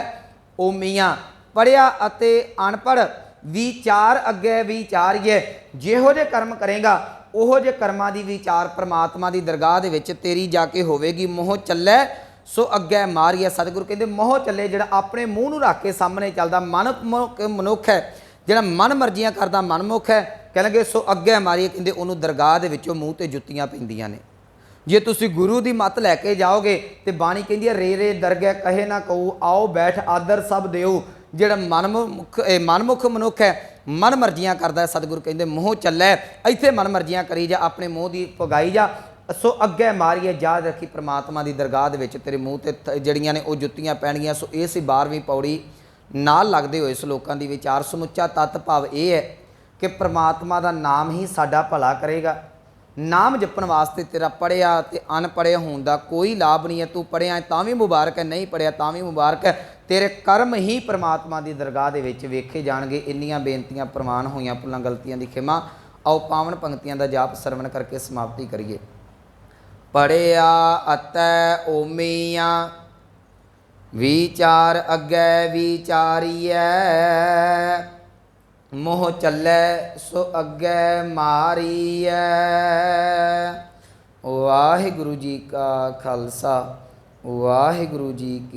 ਓਮੀਆਂ, ਪੜ੍ਹਿਆ ਅਤੇ ਅਨਪੜ੍ਹ ਵਿਚਾਰ ਅੱਗੇ ਵਿਚਾਰੀਏ। ਜਿਹੋ ਜਿਹੇ ਕਰਮ ਕਰੇਗਾ ਉਹੋ ਜਿਹੇ ਕਰਮਾਂ ਦੀ ਵਿਚਾਰ ਪ੍ਰਮਾਤਮਾ ਦੀ ਦਰਗਾਹ ਦੇ ਵਿੱਚ ਤੇਰੀ ਜਾ ਕੇ ਹੋਵੇਗੀ। ਮੋਹ ਚੱਲੇ ਸੋ ਅੱਗੇ ਮਾਰੀਏ। ਸਤਿਗੁਰੂ ਕਹਿੰਦੇ ਮੋਹ ਚੱਲੇ, ਜਿਹੜਾ ਆਪਣੇ ਮੂੰਹ ਨੂੰ ਰੱਖ ਕੇ ਸਾਹਮਣੇ ਚੱਲਦਾ ਮਨੁੱਖ ਹੈ, ਜਿਹੜਾ ਮਨ ਮਰਜ਼ੀਆਂ ਕਰਦਾ ਮਨਮੁਖ ਹੈ, ਕਹਿਣਗੇ ਸੋ ਅੱਗੇ ਮਾਰੀਏ। ਕਹਿੰਦੇ ਉਹਨੂੰ ਦਰਗਾਹ ਦੇ ਵਿੱਚੋਂ ਮੂੰਹ ਤੇ ਜੁੱਤੀਆਂ ਪੈਂਦੀਆਂ ਨੇ। ਜੇ ਤੁਸੀਂ ਗੁਰੂ ਦੀ ਮੱਤ ਲੈ ਕੇ ਜਾਓਗੇ ਤੇ ਬਾਣੀ ਕਹਿੰਦੀ ਹੈ ਰੇ ਰੇ ਦਰਗਹਿ ਕਹੇ ਨਾ ਕਹੂ, ਆਓ ਬੈਠ ਆਦਰ ਸਭ ਦਿਓ। ਜਿਹੜਾ ਮਨਮੁਖ ਮਨੁੱਖ ਹੈ, ਮਨ ਮਰਜ਼ੀਆਂ ਕਰਦਾ ਹੈ, ਸਤਿਗੁਰੂ ਕਹਿੰਦੇ ਮੋਹ ਚੱਲੇ, ਇੱਥੇ ਮਨ ਮਰਜ਼ੀਆਂ ਕਰੀ ਜਾ, ਆਪਣੇ ਮੂੰਹ ਦੀ ਪਗਾਈ ਜਾ, ਸੋ ਅੱਗੇ ਮਾਰੀਏ। ਯਾਦ ਰੱਖੀ ਪ੍ਰਮਾਤਮਾ ਦੀ ਦਰਗਾਹ ਦੇ ਵਿੱਚ ਤੇਰੇ ਮੂੰਹ ਤੇ ਜਿਹੜੀਆਂ ਨੇ ਉਹ ਜੁੱਤੀਆਂ ਪੈਣਗੀਆਂ। ਸੋ ਇਹ ਸੀ 12ਵੀਂ ਪੌੜੀ ਨਾਲ ਲੱਗਦੇ ਹੋਏ ਸਲੋਕਾਂ ਦੀ ਵਿਚਾਰ। ਸਮੁੱਚਾ ਤੱਤ ਭਾਵ ਇਹ ਹੈ ਕਿ ਪ੍ਰਮਾਤਮਾ ਦਾ ਨਾਮ ਹੀ ਸਾਡਾ ਭਲਾ ਕਰੇਗਾ। ਨਾਮ ਜਪਣ ਵਾਸਤੇ ਤੇਰਾ ਪੜ੍ਹਿਆ ਤੇ ਅਨਪੜ੍ਹਿਆ ਹੋਣ ਦਾ ਕੋਈ ਲਾਭ ਨਹੀਂ ਹੈ। ਤੂੰ ਪੜ੍ਹਿਆ ਤਾਂ ਵੀ ਮੁਬਾਰਕ ਹੈ, ਨਹੀਂ ਪੜ੍ਹਿਆ ਤਾਂ ਵੀ ਮੁਬਾਰਕ ਹੈ। ਤੇਰੇ ਕਰਮ ਹੀ ਪ੍ਰਮਾਤਮਾ ਦੀ ਦਰਗਾਹ ਦੇ ਵਿੱਚ ਵੇਖੇ ਜਾਣਗੇ। ਇੰਨੀਆਂ ਬੇਨਤੀਆਂ ਪ੍ਰਵਾਨ ਹੋਈਆਂ, ਭੁੱਲਾਂ ਗਲਤੀਆਂ ਦੀ ਖਿਮਾ। ਆਓ ਪਾਵਨ ਪੰਕਤੀਆਂ ਦਾ ਜਾਪ ਸਰਵਣ ਕਰਕੇ ਸਮਾਪਤੀ ਕਰੀਏ। ਪੜ੍ਹਿਆ ਅਤੇ ਓਮੀਆਂ ਵਿਚਾਰ ਅੱਗੇ ਵਿਚਾਰੀਐ, ਮੋਹ ਚੱਲੇ ਸੋ ਅੱਗੇ ਮਾਰੀਐ। ਵਾਹਿਗੁਰੂ ਜੀ ਕਾ ਖਾਲਸਾ, ਵਾਹਿਗੁਰੂ ਜੀ ਕੀ